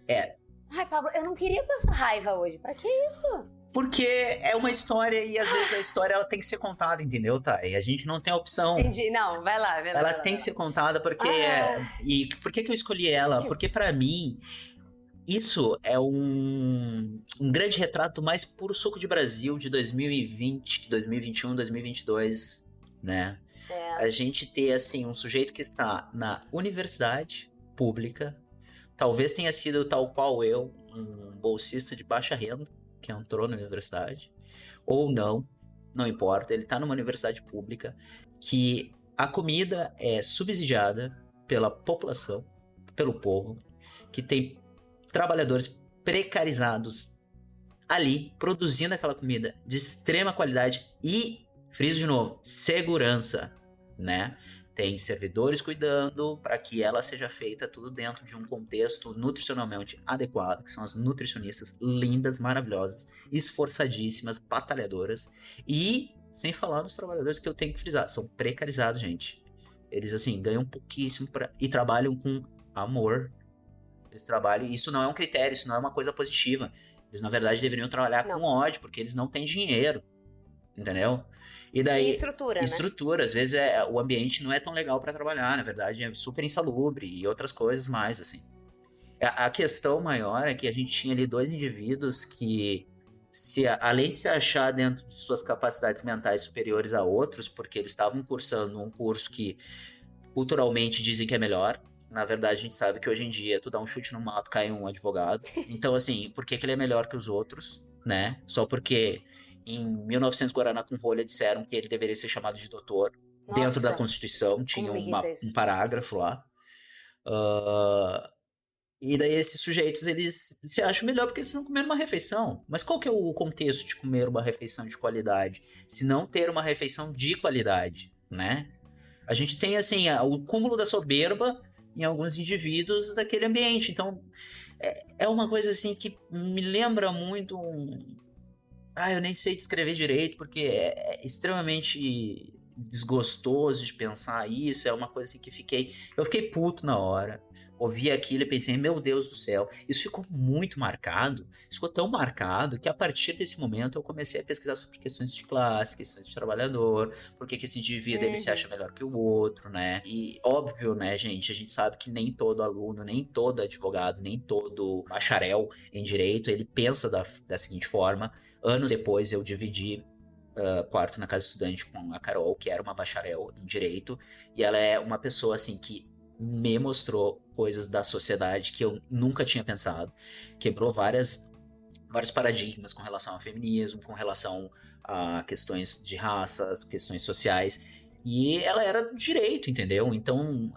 É. Ai, Pablo, eu não queria passar raiva hoje. Pra que isso? Porque é uma história e às vezes a história ela tem que ser contada, entendeu, Thay? A gente não tem a opção. Entendi. Não, vai lá. Ela tem que ser contada porque... E por que eu escolhi ela? Porque pra mim, isso é um grande retrato do mais puro suco de Brasil de 2020, 2021, 2022, né? A gente ter, assim, um sujeito que está na universidade pública, talvez tenha sido tal qual eu, um bolsista de baixa renda, que entrou na universidade, ou não importa, ele tá numa universidade pública, que a comida é subsidiada pela população, pelo povo, que tem trabalhadores precarizados ali, produzindo aquela comida de extrema qualidade e, friso de novo, segurança, né? Tem servidores cuidando para que ela seja feita tudo dentro de um contexto nutricionalmente adequado, que são as nutricionistas lindas, maravilhosas, esforçadíssimas, batalhadoras. E, sem falar nos trabalhadores que eu tenho que frisar, são precarizados, gente. Eles, assim, ganham pouquíssimo e trabalham com amor. Eles trabalham... Isso não é um critério, isso não é uma coisa positiva. Eles, na verdade, deveriam trabalhar com ódio, porque eles não têm dinheiro. Entendeu? E daí... E estrutura, né? Estrutura. Às vezes o ambiente não é tão legal para trabalhar, na verdade é super insalubre e outras coisas mais, assim. A questão maior é que a gente tinha ali dois indivíduos que, além de se achar dentro de suas capacidades mentais superiores a outros, porque eles estavam cursando um curso que culturalmente dizem que é melhor, na verdade a gente sabe que hoje em dia tu dá um chute no mato, cai um advogado. Então, assim, por que ele é melhor que os outros, né? Só porque... Em 1900, Guaraná com rolha disseram que ele deveria ser chamado de doutor. Nossa, dentro da Constituição, tinha um parágrafo lá. E daí esses sujeitos, eles se acham melhor porque eles não comeram uma refeição. Mas qual que é o contexto de comer uma refeição de qualidade? Se não ter uma refeição de qualidade, né? A gente tem, assim, o cúmulo da soberba em alguns indivíduos daquele ambiente. Então, é uma coisa, assim, que me lembra muito... eu nem sei descrever direito, porque é extremamente desgostoso de pensar isso, é uma coisa assim que eu fiquei puto na hora, ouvi aquilo e pensei, meu Deus do céu, isso ficou muito marcado, isso ficou tão marcado que a partir desse momento eu comecei a pesquisar sobre questões de classe, questões de trabalhador, por que esse indivíduo ele se acha melhor que o outro, né, e óbvio, né, gente, a gente sabe que nem todo aluno, nem todo advogado, nem todo bacharel em direito, ele pensa da seguinte forma. Anos depois eu dividi quarto na casa estudante com a Carol, que era uma bacharel em direito, e ela é uma pessoa assim que me mostrou coisas da sociedade que eu nunca tinha pensado, quebrou vários paradigmas com relação ao feminismo, com relação a questões de raças, questões sociais. E ela era direito, entendeu? Então,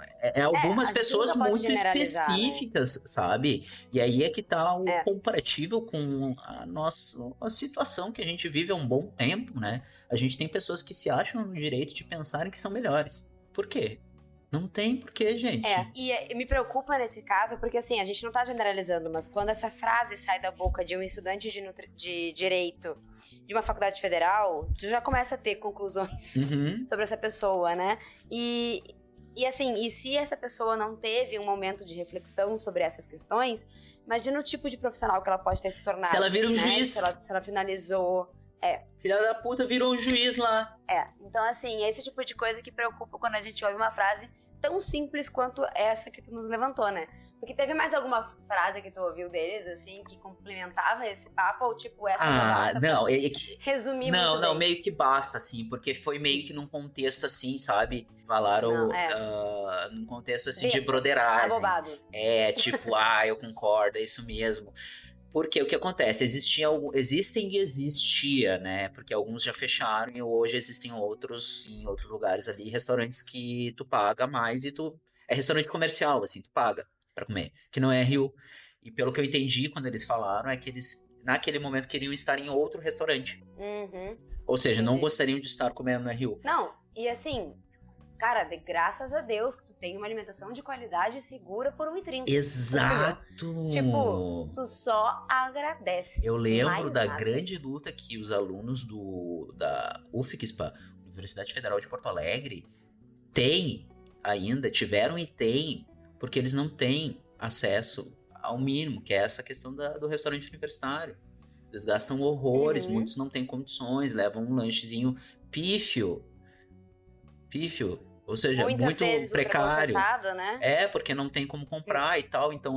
algumas pessoas muito específicas, né? Sabe? E aí é que tá o comparativo com a nossa situação que a gente vive há um bom tempo, né? A gente tem pessoas que se acham no direito de pensarem que são melhores. Por quê? Não tem porquê, gente. E me preocupa nesse caso, porque assim, a gente não tá generalizando, mas quando essa frase sai da boca de um estudante de direito de uma faculdade federal, tu já começa a ter conclusões sobre essa pessoa, né? E assim, e se essa pessoa não teve um momento de reflexão sobre essas questões, imagina o tipo de profissional que ela pode ter se tornado. Se ela vira um juiz. Se ela finalizou... Filha da puta virou um juiz lá. Então assim, é esse tipo de coisa que preocupa quando a gente ouve uma frase tão simples quanto essa que tu nos levantou, né? Porque teve mais alguma frase que tu ouviu deles, assim, que complementava esse papo, ou tipo, essa já basta? Não, resumir muito bem. Não, meio que basta, assim, porque foi meio que num contexto assim, sabe? Falaram num contexto assim de broderagem. Abobado. Tipo, eu concordo, é isso mesmo. Porque o que acontece? Existia, né? Porque alguns já fecharam e hoje existem outros em outros lugares ali, restaurantes que tu paga mais e é restaurante comercial, assim, tu paga pra comer, que não é Rio. E pelo que eu entendi quando eles falaram, é que eles naquele momento queriam estar em outro restaurante. Uhum. Ou seja, não gostariam de estar comendo no RU. Não, e assim, cara, graças a Deus que tu tem uma alimentação de qualidade segura por R$1,30. Exato! Tipo, tu só agradece. Eu lembro da nada. grande luta que os alunos da UFSPA, Universidade Federal de Porto Alegre, tiveram e têm, porque eles não têm acesso ao mínimo, que é essa questão do restaurante universitário. Eles gastam horrores, muitos não têm condições, levam um lanchezinho pífio, ou seja, muitas muito vezes precário. Né? Porque não tem como comprar e tal. Então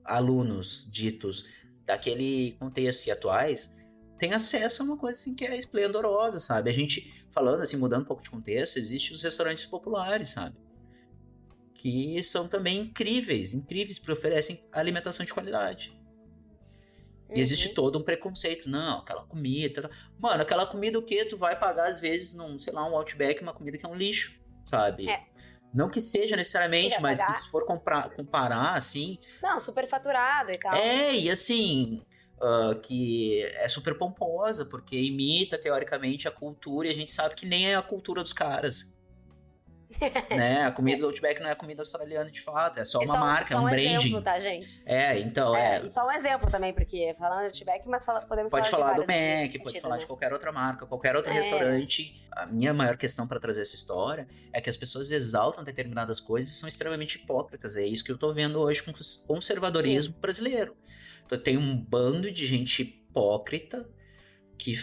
alunos ditos daquele contexto e atuais, tem acesso a uma coisa assim que é esplendorosa, sabe? A gente, falando assim, mudando um pouco de contexto, existem os restaurantes populares, sabe? Que são também incríveis, porque oferecem alimentação de qualidade. E existe todo um preconceito. Não, aquela comida... Mano, aquela comida o quê? Tu vai pagar, às vezes, um Outback, uma comida que é um lixo, sabe? Não que seja necessariamente, mas que se for comparar, assim... Não, super faturado e tal. E assim... que é super pomposa, porque imita, teoricamente, a cultura, e a gente sabe que nem é a cultura dos caras. Né? A comida do Outback não é comida australiana de fato, é só uma marca, é um branding. Só um exemplo, tá, gente? E só um exemplo também, porque falando de Outback, mas podemos pode falar do Mac, pode falar de qualquer outra marca, qualquer outro restaurante. A minha maior questão para trazer essa história é que as pessoas exaltam determinadas coisas e são extremamente hipócritas. É isso que eu tô vendo hoje com o conservadorismo brasileiro. Então tem um bando de gente hipócrita que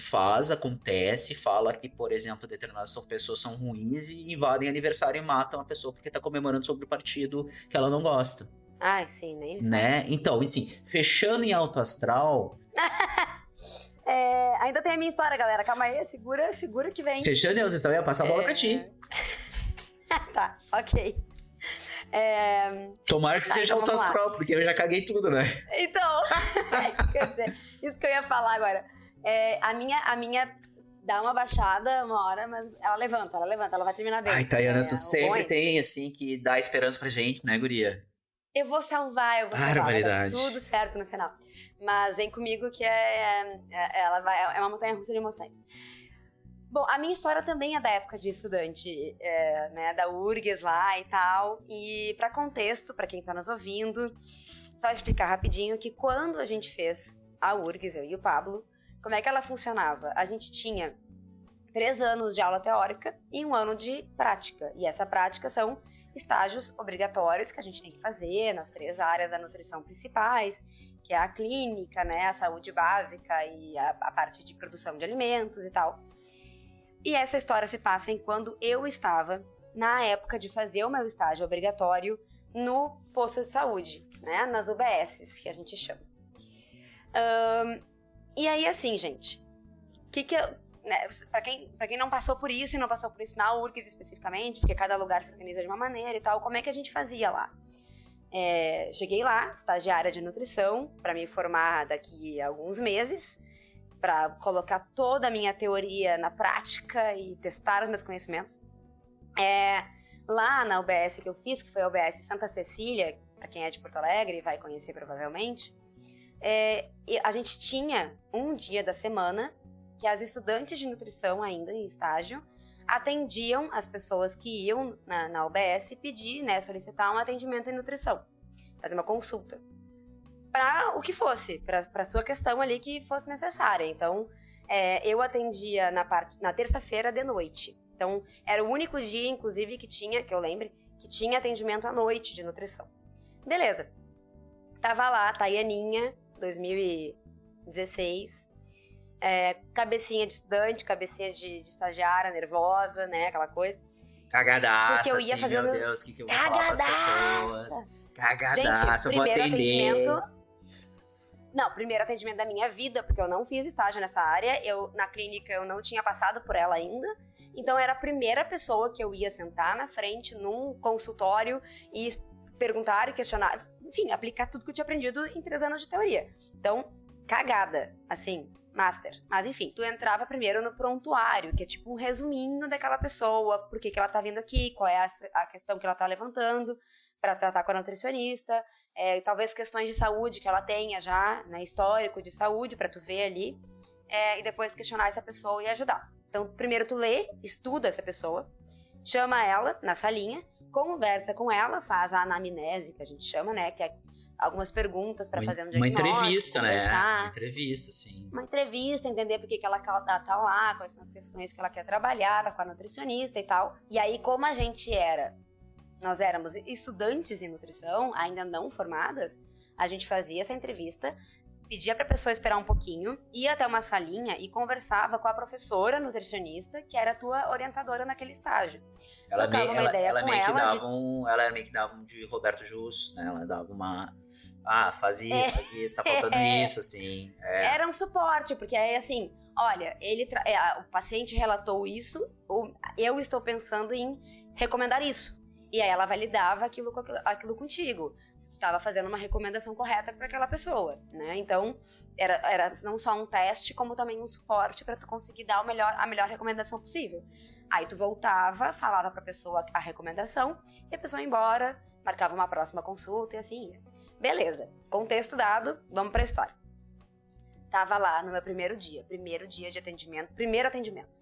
acontece, fala que, por exemplo, determinadas pessoas são ruins e invadem aniversário e matam a pessoa porque tá comemorando sobre o partido que ela não gosta. Ai, sim, nem... Né? Então, assim, fechando em alto astral... ainda tem a minha história, galera. Calma aí, segura que vem. Fechando em alto astral, eu ia passar a bola pra ti. Tá, ok. Tomara que seja alto astral, porque eu já caguei tudo, né? Então, quer dizer, isso que eu ia falar agora. A minha dá uma baixada uma hora, mas ela levanta, ela vai terminar bem. Ai, Tayana, tu sempre tem, assim, que dá esperança pra gente, né, guria? Eu vou salvar, vai dar tudo certo no final. Mas vem comigo que é uma montanha-russa de emoções. Bom, a minha história também é da época de estudante, né, da URGS lá e tal. E pra contexto, pra quem tá nos ouvindo, só explicar rapidinho que quando a gente fez a URGS, eu e o Pablo, como é que ela funcionava? A gente tinha 3 anos de aula teórica e 1 ano de prática. E essa prática são estágios obrigatórios que a gente tem que fazer nas 3 áreas da nutrição principais, que é a clínica, né, a saúde básica e a parte de produção de alimentos e tal. E essa história se passa em quando eu estava na época de fazer o meu estágio obrigatório no posto de saúde, né, nas UBSs, que a gente chama. E aí, assim, gente, né, pra quem não passou por isso e não passou por isso na URGS especificamente, porque cada lugar se organiza de uma maneira e tal, como é que a gente fazia lá? Cheguei lá, estagiária de nutrição, para me formar daqui a alguns meses, para colocar toda a minha teoria na prática e testar os meus conhecimentos. Lá na UBS que eu fiz, que foi a UBS Santa Cecília, para quem é de Porto Alegre vai conhecer provavelmente, a gente tinha um dia da semana que as estudantes de nutrição ainda em estágio atendiam as pessoas que iam na UBS pedir, né, solicitar um atendimento em nutrição, fazer uma consulta para o que fosse, para sua questão ali que fosse necessária. Então, eu atendia na terça-feira de noite. Então, era o único dia, inclusive, que eu lembre, que tinha atendimento à noite de nutrição. Beleza. Tava lá, Tayaninha, 2016, cabecinha de estudante, cabecinha de estagiária, nervosa, né, aquela coisa. Cagadaça, porque eu ia assim, fazer meu Deus, o que eu vou falar pras pessoas? Cagadaça, gente, eu vou atender. Primeiro atendimento da minha vida, porque eu não fiz estágio nessa área, na clínica eu não tinha passado por ela ainda, então era a primeira pessoa que eu ia sentar na frente num consultório e perguntar e questionar, enfim, aplicar tudo que eu tinha aprendido em 3 anos de teoria. Então, cagada, assim, master. Mas enfim, tu entrava primeiro no prontuário, que é tipo um resuminho daquela pessoa, por que ela tá vindo aqui, qual é a questão que ela tá levantando para tratar com a nutricionista, talvez questões de saúde que ela tenha já, né, histórico de saúde, para tu ver ali, e depois questionar essa pessoa e ajudar. Então, primeiro tu lê, estuda essa pessoa, chama ela na salinha, conversa com ela, faz a anamnese, que a gente chama, né, que é algumas perguntas para fazer um diagnóstico. Uma entrevista, conversar. né? Uma entrevista, sim. Uma entrevista, entender por que ela tá lá, quais são as questões que ela quer trabalhar com a nutricionista e tal. E aí, como a gente nós éramos estudantes em nutrição, ainda não formadas, a gente fazia essa entrevista, pedia pra pessoa esperar um pouquinho, ia até uma salinha e conversava com a professora nutricionista, que era a tua orientadora naquele estágio. Ela meio que dava um de Roberto Justus, né? Ela dava uma... faz isso, tá faltando isso, assim. Era um suporte, porque aí assim, olha, o paciente relatou isso, eu estou pensando em recomendar isso. E aí ela validava aquilo contigo. Se tu estava fazendo uma recomendação correta para aquela pessoa, né? Então, era não só um teste, como também um suporte para tu conseguir dar a melhor recomendação possível. Aí tu voltava, falava pra pessoa a recomendação, e a pessoa ia embora, marcava uma próxima consulta e assim ia. Beleza, contexto dado, vamos pra história. Tava lá no meu primeiro dia de atendimento, primeiro atendimento.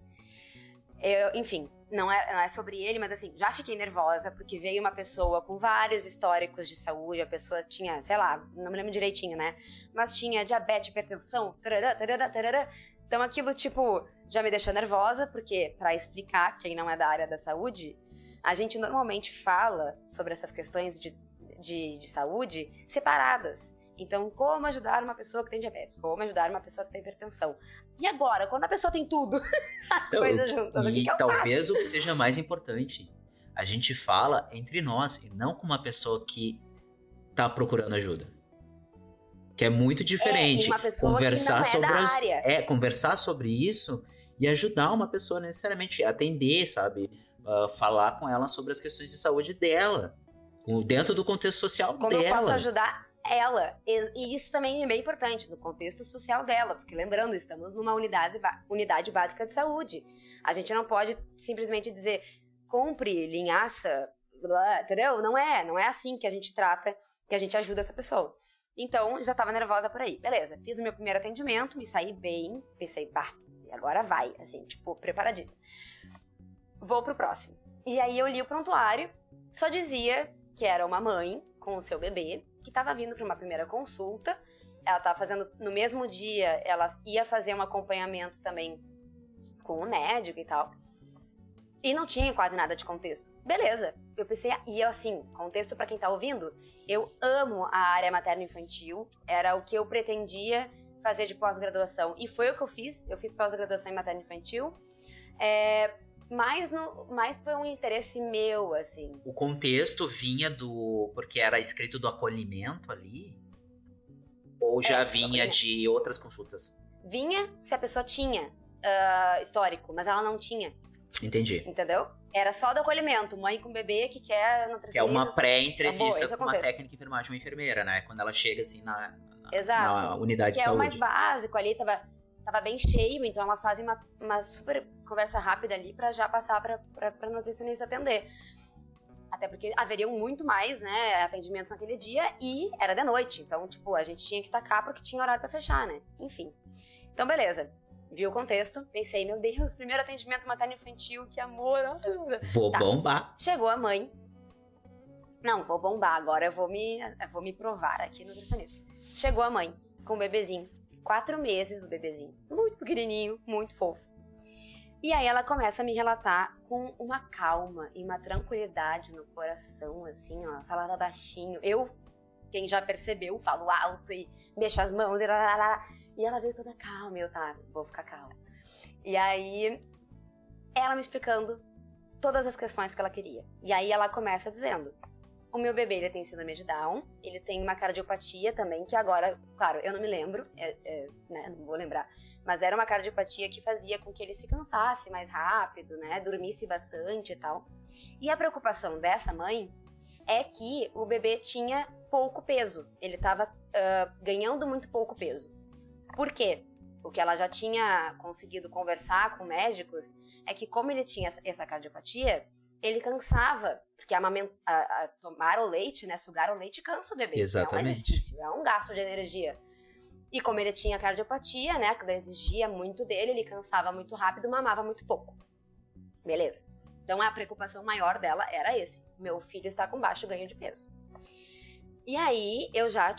Enfim, não é sobre ele, mas assim, já fiquei nervosa, porque veio uma pessoa com vários históricos de saúde, a pessoa tinha, sei lá, não me lembro direitinho, né? Mas tinha diabetes, hipertensão, tarará, tarará, tarará. Então aquilo, tipo, já me deixou nervosa, porque, pra explicar, quem não é da área da saúde, a gente normalmente fala sobre essas questões de saúde separadas. Então, como ajudar uma pessoa que tem diabetes? Como ajudar uma pessoa que tem hipertensão? E agora, quando a pessoa tem tudo, as coisas juntas, o que eu talvez faço? O que seja mais importante, a gente fala entre nós e não com uma pessoa que tá procurando ajuda. Que é muito diferente. Uma pessoa conversar que não é da área. Conversar sobre isso e ajudar uma pessoa necessariamente a atender, sabe? Falar com ela sobre as questões de saúde dela. Dentro do contexto social como dela. Como eu posso ajudar ela? E isso também é bem importante, no contexto social dela. Porque, lembrando, estamos numa unidade básica de saúde. A gente não pode simplesmente dizer, compre linhaça, blá, entendeu? Não é assim que a gente trata, que a gente ajuda essa pessoa. Então, já tava nervosa por aí. Beleza, fiz o meu primeiro atendimento, me saí bem, pensei, agora vai, assim, tipo, preparadíssima. Vou pro próximo. E aí eu li o prontuário, só dizia que era uma mãe com o seu bebê, que tava vindo para uma primeira consulta. Ela tava fazendo, no mesmo dia, ela ia fazer um acompanhamento também com o médico e tal. E não tinha quase nada de contexto. Beleza, eu pensei, e eu assim, contexto pra quem tá ouvindo, eu amo a área materno-infantil, era o que eu pretendia fazer de pós-graduação, e foi o que eu fiz pós-graduação em materno-infantil, mais por um interesse meu, assim. O contexto vinha porque era escrito do acolhimento ali? Ou já vinha de outras consultas? Vinha se a pessoa tinha histórico, mas ela não tinha. Entendi. Entendeu? Era só do acolhimento, mãe com bebê que quer nutricionista. Que é uma pré-entrevista com uma contexto. Técnica de enfermagem, uma enfermeira, né? Quando ela chega assim na unidade de saúde. Que é o mais básico ali, tava bem cheio, então elas fazem uma super conversa rápida ali pra já passar pra nutricionista atender. Até porque haveriam muito mais, né, atendimentos naquele dia e era de noite. Então, tipo, a gente tinha que tacar porque tinha horário pra fechar, né? Enfim. Então, beleza. Vi o contexto, pensei, meu Deus, primeiro atendimento materno-infantil, que amor. Vou bombar. Chegou a mãe. Não, vou bombar, agora eu vou me provar aqui no nutricionista. Chegou a mãe com o bebezinho, 4 meses o bebezinho, muito pequenininho, muito fofo. E aí ela começa a me relatar com uma calma e uma tranquilidade no coração, assim, ó, falava baixinho. Eu, quem já percebeu, falo alto e mexo as mãos e ela veio toda calma, eu vou ficar calma. E aí, ela me explicando todas as questões que ela queria. E aí ela começa dizendo, o meu bebê, ele tem síndrome de Down, ele tem uma cardiopatia também, que agora, claro, eu não me lembro, né, não vou lembrar, mas era uma cardiopatia que fazia com que ele se cansasse mais rápido, né, dormisse bastante e tal. E a preocupação dessa mãe é que o bebê tinha pouco peso, ele estava ganhando muito pouco peso. Por quê? o que ela já tinha conseguido conversar com médicos, é que como ele tinha essa cardiopatia, ele cansava, porque tomar o leite, né, sugar o leite cansa o bebê. Exatamente. É um exercício, é um gasto de energia. E como ele tinha cardiopatia, né, que exigia muito dele, ele cansava muito rápido, mamava muito pouco. Beleza. Então a preocupação maior dela era esse. Meu filho está com baixo ganho de peso. E aí eu já,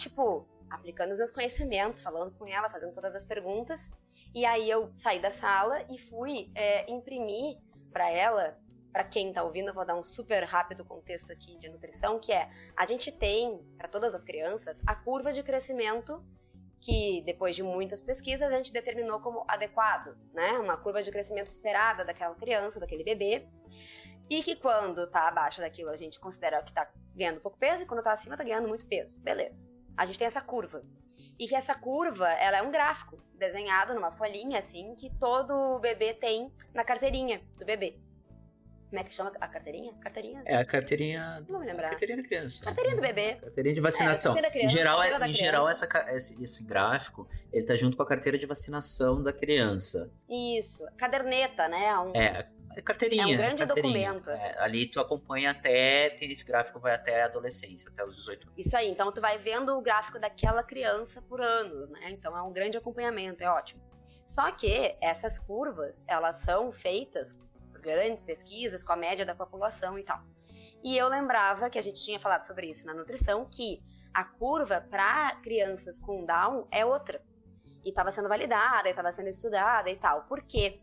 aplicando os meus conhecimentos, falando com ela, fazendo todas as perguntas. E aí eu saí da sala e fui imprimir para ela, para quem tá ouvindo, eu vou dar um super rápido contexto aqui de nutrição, que é, a gente tem, para todas as crianças, a curva de crescimento que, depois de muitas pesquisas, a gente determinou como adequado, né? Uma curva de crescimento esperada daquela criança, daquele bebê, e que quando tá abaixo daquilo a gente considera que tá ganhando pouco peso, e quando tá acima tá ganhando muito peso. Beleza. A gente tem essa curva. E que essa curva, ela é um gráfico desenhado numa folhinha, assim, que todo bebê tem na carteirinha do bebê. Como é que chama a carteirinha? Carteirinha? É a carteirinha... Não vou me lembrar. Carteirinha da criança. Carteirinha do bebê. Carteirinha de vacinação. Carteira da criança, em geral esse gráfico, ele tá junto com a carteira de vacinação da criança. Isso. Caderneta, né? Carteirinha. É um grande carteirinha. documento. Assim. Ali tu acompanha esse gráfico vai até a adolescência, até os 18 anos. Isso aí. Então tu vai vendo o gráfico daquela criança por anos, né? Então é um grande acompanhamento, é ótimo. Só que essas curvas, elas são feitas por grandes pesquisas com a média da população e tal. E eu lembrava que a gente tinha falado sobre isso na nutrição, que a curva para crianças com Down é outra. E estava sendo validada, e estava sendo estudada e tal. Por quê?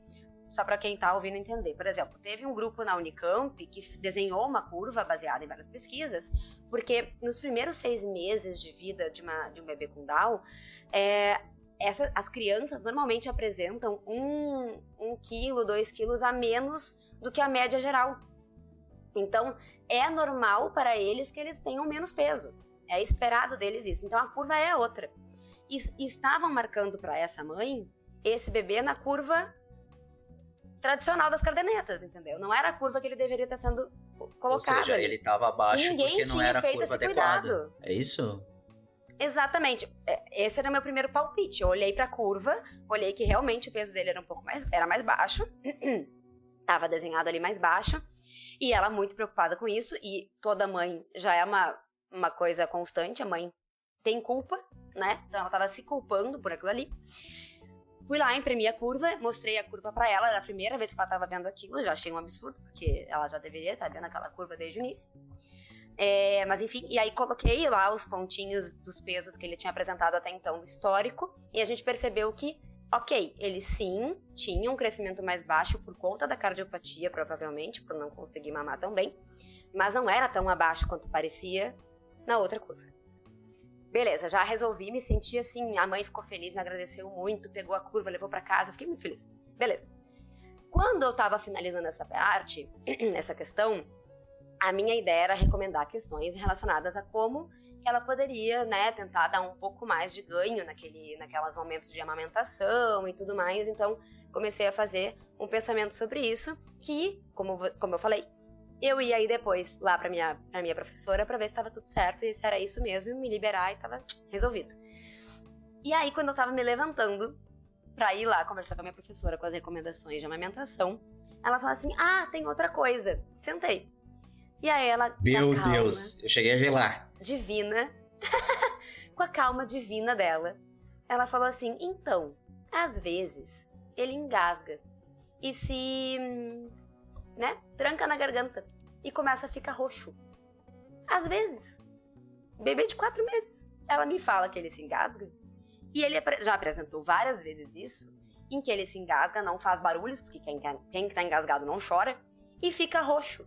Só para quem tá ouvindo entender. Por exemplo, teve um grupo na Unicamp que desenhou uma curva baseada em várias pesquisas, porque nos primeiros 6 meses de vida de um bebê com Down, as crianças normalmente apresentam 1 quilo, 2 quilos a menos do que a média geral. Então, é normal para eles que eles tenham menos peso. É esperado deles isso. Então, a curva é outra. E estavam marcando para essa mãe esse bebê na curva tradicional das cadernetas, entendeu? Não era a curva que ele deveria estar sendo colocado. Ou seja, ali. ele estava abaixo porque não era a curva adequada. Cuidado. É isso? Exatamente. Esse era o meu primeiro palpite. Eu olhei pra curva, olhei que realmente o peso dele era mais baixo. Tava desenhado ali mais baixo. E ela muito preocupada com isso. E toda mãe já é uma coisa constante. A mãe tem culpa, né? Então ela tava se culpando por aquilo ali. Fui lá, imprimi a curva, mostrei a curva pra ela. Era a primeira vez que ela tava vendo aquilo. Já achei um absurdo, porque ela já deveria estar vendo aquela curva desde o início. Mas enfim, e aí coloquei lá os pontinhos dos pesos que ele tinha apresentado até então do histórico, e a gente percebeu que, ok, ele sim tinha um crescimento mais baixo por conta da cardiopatia, provavelmente, por não conseguir mamar tão bem, mas não era tão abaixo quanto parecia na outra curva. Beleza, já resolvi, me senti assim, a mãe ficou feliz, me agradeceu muito, pegou a curva, levou pra casa, fiquei muito feliz. Beleza. Quando eu tava finalizando essa parte, essa questão, a minha ideia era recomendar questões relacionadas a como ela poderia, né, tentar dar um pouco mais de ganho naquelas momentos de amamentação e tudo mais. Então, comecei a fazer um pensamento sobre isso, que, como eu falei, eu ia ir depois lá pra minha professora pra ver se estava tudo certo e se era isso mesmo, e me liberar e tava resolvido. E aí, quando eu tava me levantando pra ir lá conversar com a minha professora com as recomendações de amamentação, ela falou assim, tem outra coisa. Sentei. E aí ela, meu Deus, eu cheguei a gelar. Divina, com a calma divina dela, ela falou assim, então, às vezes, ele engasga e se, né, tranca na garganta e começa a ficar roxo. Às vezes, bebê de 4 meses, ela me fala que ele se engasga e ele já apresentou várias vezes isso, em que ele se engasga, não faz barulhos, porque quem tá engasgado não chora, e fica roxo.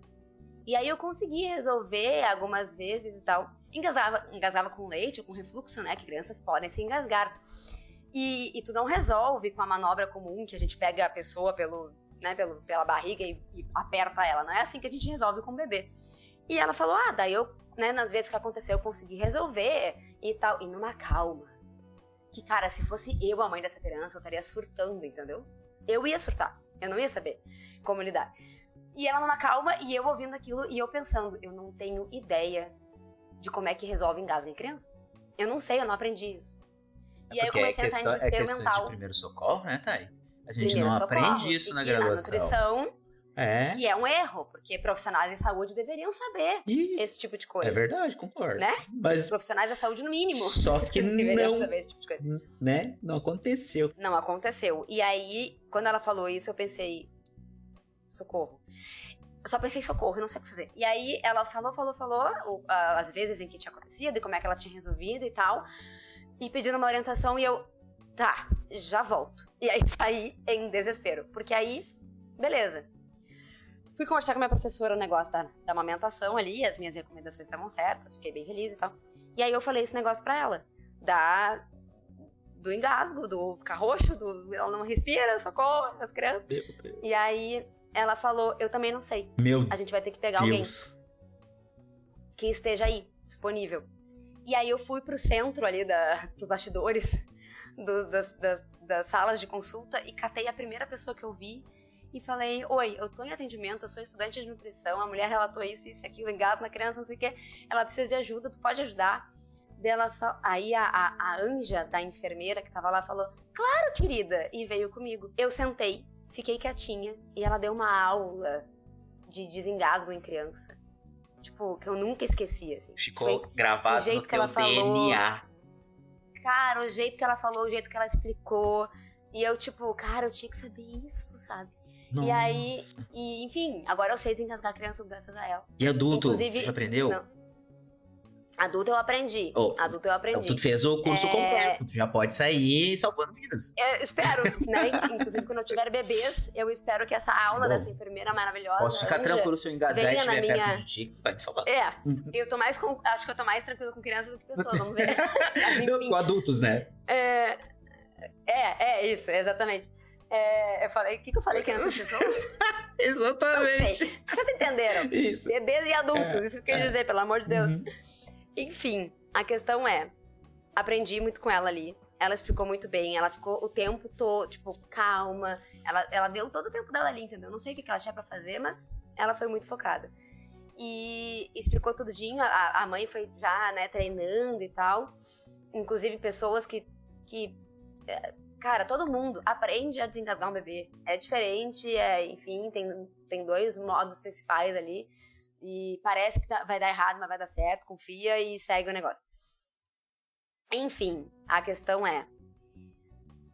E aí eu consegui resolver algumas vezes e tal. Engasgava com leite ou com refluxo, né? Que crianças podem se engasgar. E tu não resolve com a manobra comum, que a gente pega a pessoa pela barriga e aperta ela. Não é assim que a gente resolve com o bebê. E ela falou, daí eu, né, nas vezes que aconteceu, eu consegui resolver e tal. E numa calma. Que, cara, se fosse eu a mãe dessa criança, eu estaria surtando, entendeu? Eu ia surtar. Eu não ia saber como lidar. E ela numa calma, e eu ouvindo aquilo, e eu pensando, eu não tenho ideia de como é que resolve engasgo em criança. Eu não sei, eu não aprendi isso. E aí eu comecei a entrar em desespero questões mental. de primeiro socorro, né, Thay? A gente Primeiro não socorro, aprende isso na graduação. Na nutrição, É. que é um erro, porque profissionais de saúde deveriam saber esse tipo de coisa. É verdade, concordo. Né? Mas Profissionais da saúde, no mínimo. só que deveriam não, saber esse tipo de coisa. né? Não aconteceu. Não aconteceu. E aí, quando ela falou isso, eu pensei, socorro. Eu só pensei, socorro, eu não sei o que fazer. E aí, ela falou, as vezes em que tinha acontecido, e como é que ela tinha resolvido e tal. E pedindo uma orientação, e eu, tá, já volto. E aí, saí em desespero. Porque aí, beleza. Fui conversar com a minha professora o negócio da amamentação ali, as minhas recomendações estavam certas, fiquei bem feliz e tal. E aí, eu falei esse negócio pra ela, do engasgo, do ficar roxo, ela não respira, socorro, as crianças. E aí, ela falou, eu também não sei. A gente vai ter que pegar alguém que esteja aí, disponível. E aí, eu fui pro centro ali, pros bastidores das salas de consulta e catei a primeira pessoa que eu vi e falei, oi, eu tô em atendimento, eu sou estudante de nutrição, a mulher relatou isso, aquilo, engasgo na criança, não sei o quê, ela precisa de ajuda, tu pode ajudar? Aí a Anja, da enfermeira que tava lá, falou, claro, querida, e veio comigo. Eu sentei, fiquei quietinha, e ela deu uma aula de desengasgo em criança. Tipo, que eu nunca esqueci, assim. Ficou gravado no teu DNA. Cara, o jeito que ela falou, o jeito que ela explicou. E eu, tipo, cara, eu tinha que saber isso, sabe? Nossa. E aí, enfim, agora eu sei desengasgar crianças graças a ela. E adulto, inclusive, já aprendeu? Não. Adulto eu aprendi. Então, tu fez o curso completo, tu já pode sair salvando vidas. Eu espero, né? Inclusive, quando eu tiver bebês, eu espero que essa aula dessa enfermeira maravilhosa... Posso ficar tranquilo se eu engasgar e estiver perto de ti, vai te salvar. Eu tô acho que eu tô mais tranquila com crianças do que pessoas, vamos ver. Mas, enfim, com adultos, né? Isso, exatamente. Eu falei, o que eu falei? Crianças e pessoas? Exatamente. Não sei. Vocês entenderam? Isso. Bebês e adultos, isso que eu quis dizer, pelo amor de Deus. Enfim, a questão aprendi muito com ela ali. Ela explicou muito bem, ela ficou o tempo todo, tipo, calma. Ela deu todo o tempo dela ali, entendeu? Não sei o que ela tinha pra fazer, mas ela foi muito focada. E explicou tudinho, a mãe foi já, né, treinando e tal. Inclusive pessoas que cara, todo mundo aprende a desengasgar um bebê. É diferente, enfim, tem dois modos principais ali. E parece que vai dar errado, mas vai dar certo. Confia e segue o negócio. Enfim, a questão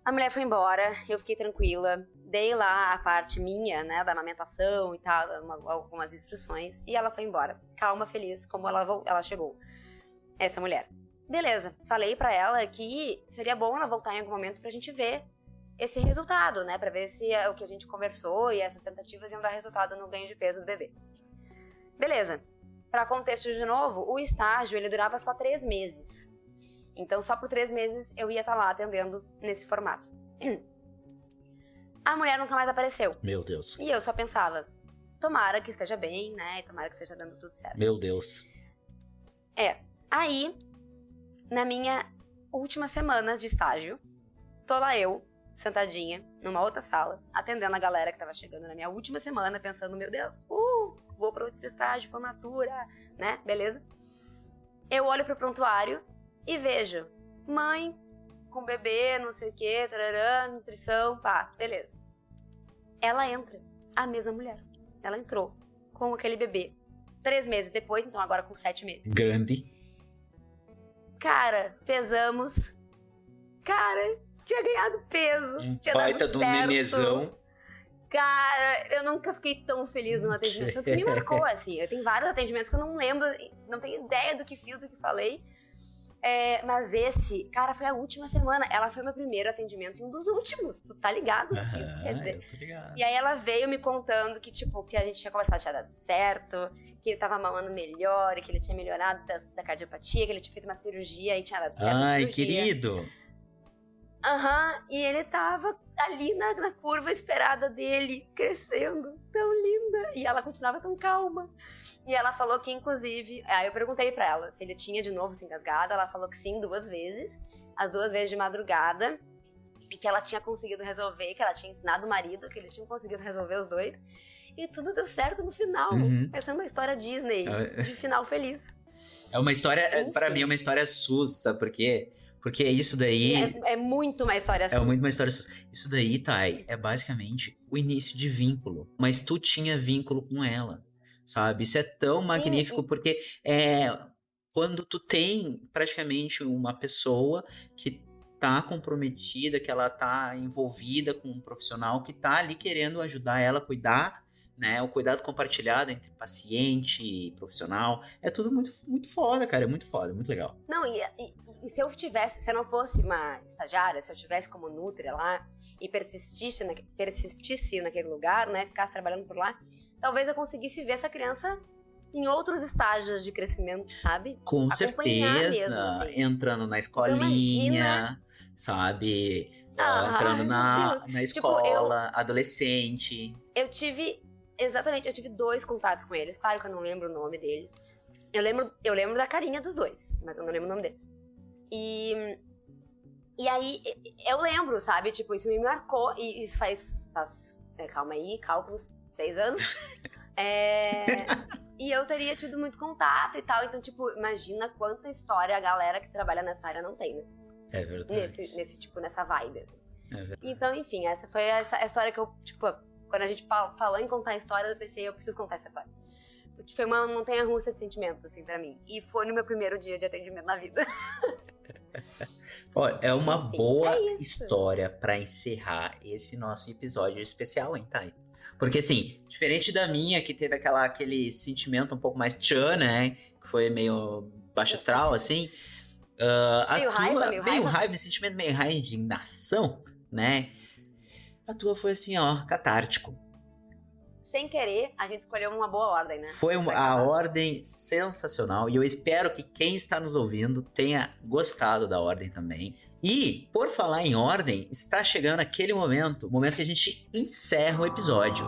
a mulher foi embora, eu fiquei tranquila. Dei lá a parte minha, né, da amamentação e tal, algumas instruções. E ela foi embora, calma, feliz, como ela chegou. Essa mulher. Beleza, falei pra ela que seria bom ela voltar em algum momento pra gente ver esse resultado, né? Pra ver se o que a gente conversou e essas tentativas iam dar resultado no ganho de peso do bebê. Beleza. Pra contexto de novo, o estágio, ele durava só 3 meses. Então, só por 3 meses eu ia estar lá atendendo nesse formato. A mulher nunca mais apareceu. Meu Deus. E eu só pensava, tomara que esteja bem, né? Tomara que esteja dando tudo certo. Meu Deus. Aí, na minha última semana de estágio, tô lá eu, sentadinha, numa outra sala, atendendo a galera que tava chegando na minha última semana, pensando, meu Deus, vou pro outro estágio, formatura, né? Beleza? Eu olho pro prontuário e vejo mãe com bebê, não sei o que, tarará, nutrição, pá, beleza. Ela entra, a mesma mulher. Ela entrou com aquele bebê 3 meses depois, então agora com 7 meses. Grande. Cara, pesamos. Cara, tinha ganhado peso. Tinha baita dado do nenezão. Cara, eu nunca fiquei tão feliz num atendimento. Tanto que me marcou, assim. Eu tenho vários atendimentos que eu não lembro, não tenho ideia do que fiz, do que falei. Mas esse, cara, foi a última semana. Ela foi meu primeiro atendimento e um dos últimos. Tu tá ligado o que isso quer dizer? Eu tô ligado. E aí ela veio me contando que, tipo, que a gente tinha conversado, tinha dado certo, que ele tava mamando melhor, que ele tinha melhorado da cardiopatia, que ele tinha feito uma cirurgia e tinha dado certo a cirurgia. Ai, querido. E ele tava ali na curva esperada dele, crescendo, tão linda. E ela continuava tão calma. E ela falou que, inclusive... Aí eu perguntei pra ela se ele tinha de novo se engasgado. Ela falou que sim, 2 vezes. As 2 vezes de madrugada. E que ela tinha conseguido resolver, que ela tinha ensinado o marido, que eles tinham conseguido resolver os 2. E tudo deu certo no final. Essa é uma história Disney, de final feliz. É uma história, pra mim, é uma história SUS, sabe por quê? Porque isso daí... É muito uma história SUS. É muito uma história SUS. Isso daí, Thay, é basicamente o início de vínculo. Mas tu tinha vínculo com ela, sabe? Isso é tão magnífico, porque quando tu tem praticamente uma pessoa que tá comprometida, que ela tá envolvida com um profissional que tá ali querendo ajudar ela a cuidar, né? O cuidado compartilhado entre paciente e profissional. É tudo muito, muito foda, cara. É muito foda, muito legal. Não, e se eu não fosse uma estagiária, se eu tivesse como nutria lá e persistisse naquele lugar, né? Ficasse trabalhando por lá, talvez eu conseguisse ver essa criança em outros estágios de crescimento, sabe? Com certeza, mesmo, assim. Entrando na escolinha, sabe? Entrando na escola, tipo, adolescente. Eu tive 2 contatos com eles. Claro que eu não lembro o nome deles. Eu lembro da carinha dos 2, mas eu não lembro o nome deles. E aí, eu lembro, sabe? Tipo, isso me marcou. E isso faz calma aí, cálculos, 6 anos. E eu teria tido muito contato e tal. Então, tipo, imagina quanta história a galera que trabalha nessa área não tem, né? É verdade. Nessa vibe, assim. É verdade. Então, enfim, essa foi a história que eu, tipo, quando a gente falou em contar a história, eu pensei, eu preciso contar essa história. Porque foi uma montanha-russa de sentimentos, assim, pra mim. E foi no meu primeiro dia de atendimento na vida. Olha, é uma boa história pra encerrar esse nosso episódio especial, hein, Thay? Porque, assim, diferente da minha, que teve aquele sentimento um pouco mais tchan, né? Que foi meio baixo astral, assim. Meio raiva, sentimento meio raiva de indignação, né? A tua foi assim, ó, catártico. Sem querer, a gente escolheu uma boa ordem, né? Foi a ordem sensacional. E eu espero que quem está nos ouvindo tenha gostado da ordem também. E, por falar em ordem, está chegando aquele momento, o momento que a gente encerra o episódio.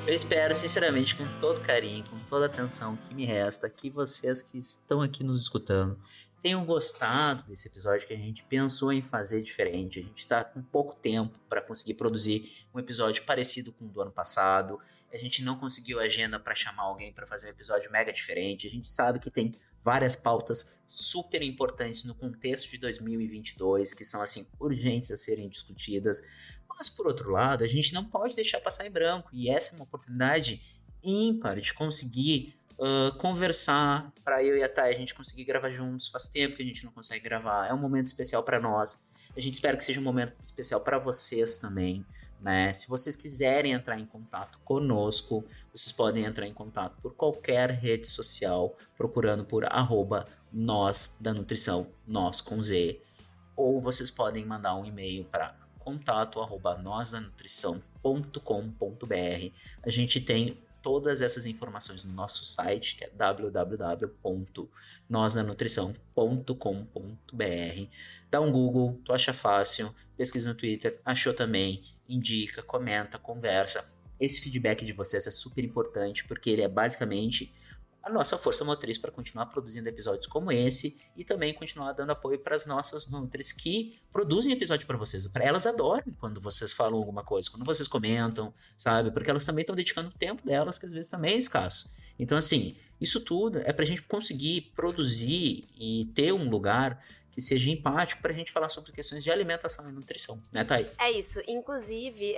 Eu espero, sinceramente, com todo carinho, com toda a atenção que me resta, que vocês que estão aqui nos escutando tenham gostado desse episódio que a gente pensou em fazer diferente. A gente está com pouco tempo para conseguir produzir um episódio parecido com o do ano passado. A gente não conseguiu agenda para chamar alguém para fazer um episódio mega diferente. A gente sabe que tem várias pautas super importantes no contexto de 2022, que são, assim, urgentes a serem discutidas. Mas, por outro lado, a gente não pode deixar passar em branco. E essa é uma oportunidade ímpar de conseguir conversar, para eu e a Thay a gente conseguir gravar juntos. Faz tempo que a gente não consegue gravar. É um momento especial para nós. A gente espera que seja um momento especial para vocês também, né? Se vocês quiserem entrar em contato conosco, vocês podem entrar em contato por qualquer rede social, procurando por @nós da nutrição, nós com Z. Ou vocês podem mandar um e-mail para contato@nosdanutrição.com.br. A gente tem todas essas informações no nosso site, que é www.nosdanutrição.com.br. Dá um Google, tu acha fácil, pesquisa no Twitter, achou também, indica, comenta, conversa. Esse feedback de vocês é super importante, porque ele é basicamente a nossa força motriz para continuar produzindo episódios como esse e também continuar dando apoio para as nossas nutris que produzem episódio para vocês. Elas adoram quando vocês falam alguma coisa, quando vocês comentam, sabe? Porque elas também estão dedicando o tempo delas, que às vezes também é escasso. Então, assim, isso tudo é para a gente conseguir produzir e ter um lugar que seja empático para a gente falar sobre questões de alimentação e nutrição, né, Thay? É isso. Inclusive,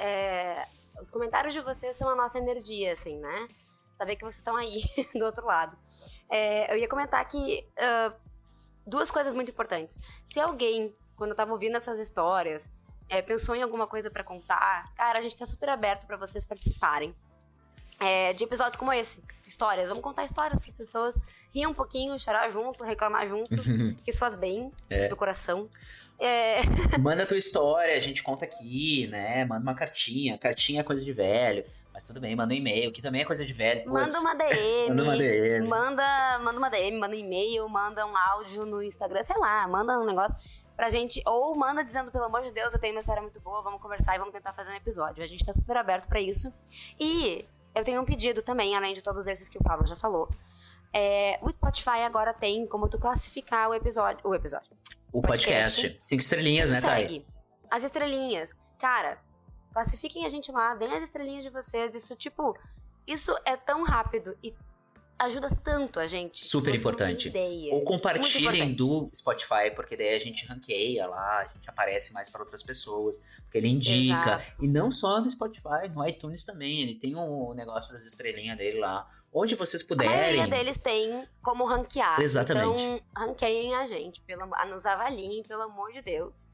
os comentários de vocês são a nossa energia, assim, né? Saber que vocês estão aí do outro lado. Eu ia comentar que 2 coisas muito importantes. Se alguém, quando eu tava ouvindo essas histórias, pensou em alguma coisa pra contar, cara, a gente tá super aberto pra vocês participarem de episódios como esse. Histórias. Vamos contar histórias pras pessoas rir um pouquinho, chorar junto, reclamar junto, que isso faz bem pro coração. Manda a tua história, a gente conta aqui, né? Manda uma cartinha. Cartinha é coisa de velho, mas tudo bem, manda um e-mail, que também é coisa de velho. Manda uma DM. Manda uma DM. Manda uma DM, manda um e-mail, manda um áudio no Instagram, sei lá, manda um negócio pra gente, ou manda dizendo, pelo amor de Deus, eu tenho uma história muito boa, vamos conversar e vamos tentar fazer um episódio. A gente tá super aberto pra isso. E eu tenho um pedido também, além de todos esses que o Pablo já falou. O Spotify agora tem como tu classificar o podcast. 5 estrelinhas, né, Thay? As estrelinhas. Cara, classifiquem a gente lá, deem as estrelinhas de vocês. Isso é tão rápido e ajuda tanto a gente. Super importante. Ou compartilhem do Spotify, porque daí a gente ranqueia lá, a gente aparece mais para outras pessoas, porque ele indica. Exato. E não só no Spotify, no iTunes também, ele tem um negócio das estrelinhas dele lá. Onde vocês puderem. A maioria deles tem como ranquear. Exatamente. Então, ranqueiem a gente, nos avaliem, pelo amor de Deus.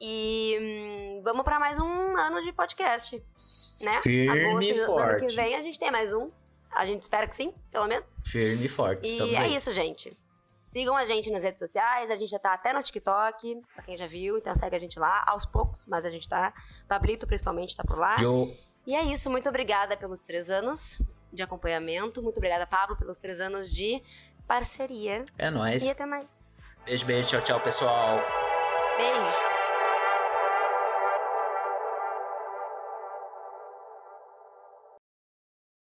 E vamos para mais um ano de podcast, né? Firme e forte. Ano que vem a gente tem mais um. A gente espera que sim, pelo menos. Firme e forte. E é isso, gente. Sigam a gente nas redes sociais. A gente já tá até no TikTok, pra quem já viu. Então segue a gente lá, aos poucos, mas a gente tá. Pablito, principalmente, tá por lá. E é isso. Muito obrigada pelos 3 anos de acompanhamento. Muito obrigada, Pablo, pelos 3 anos de parceria. É nóis. E até mais. Beijo, beijo. Tchau, tchau, pessoal. Beijo.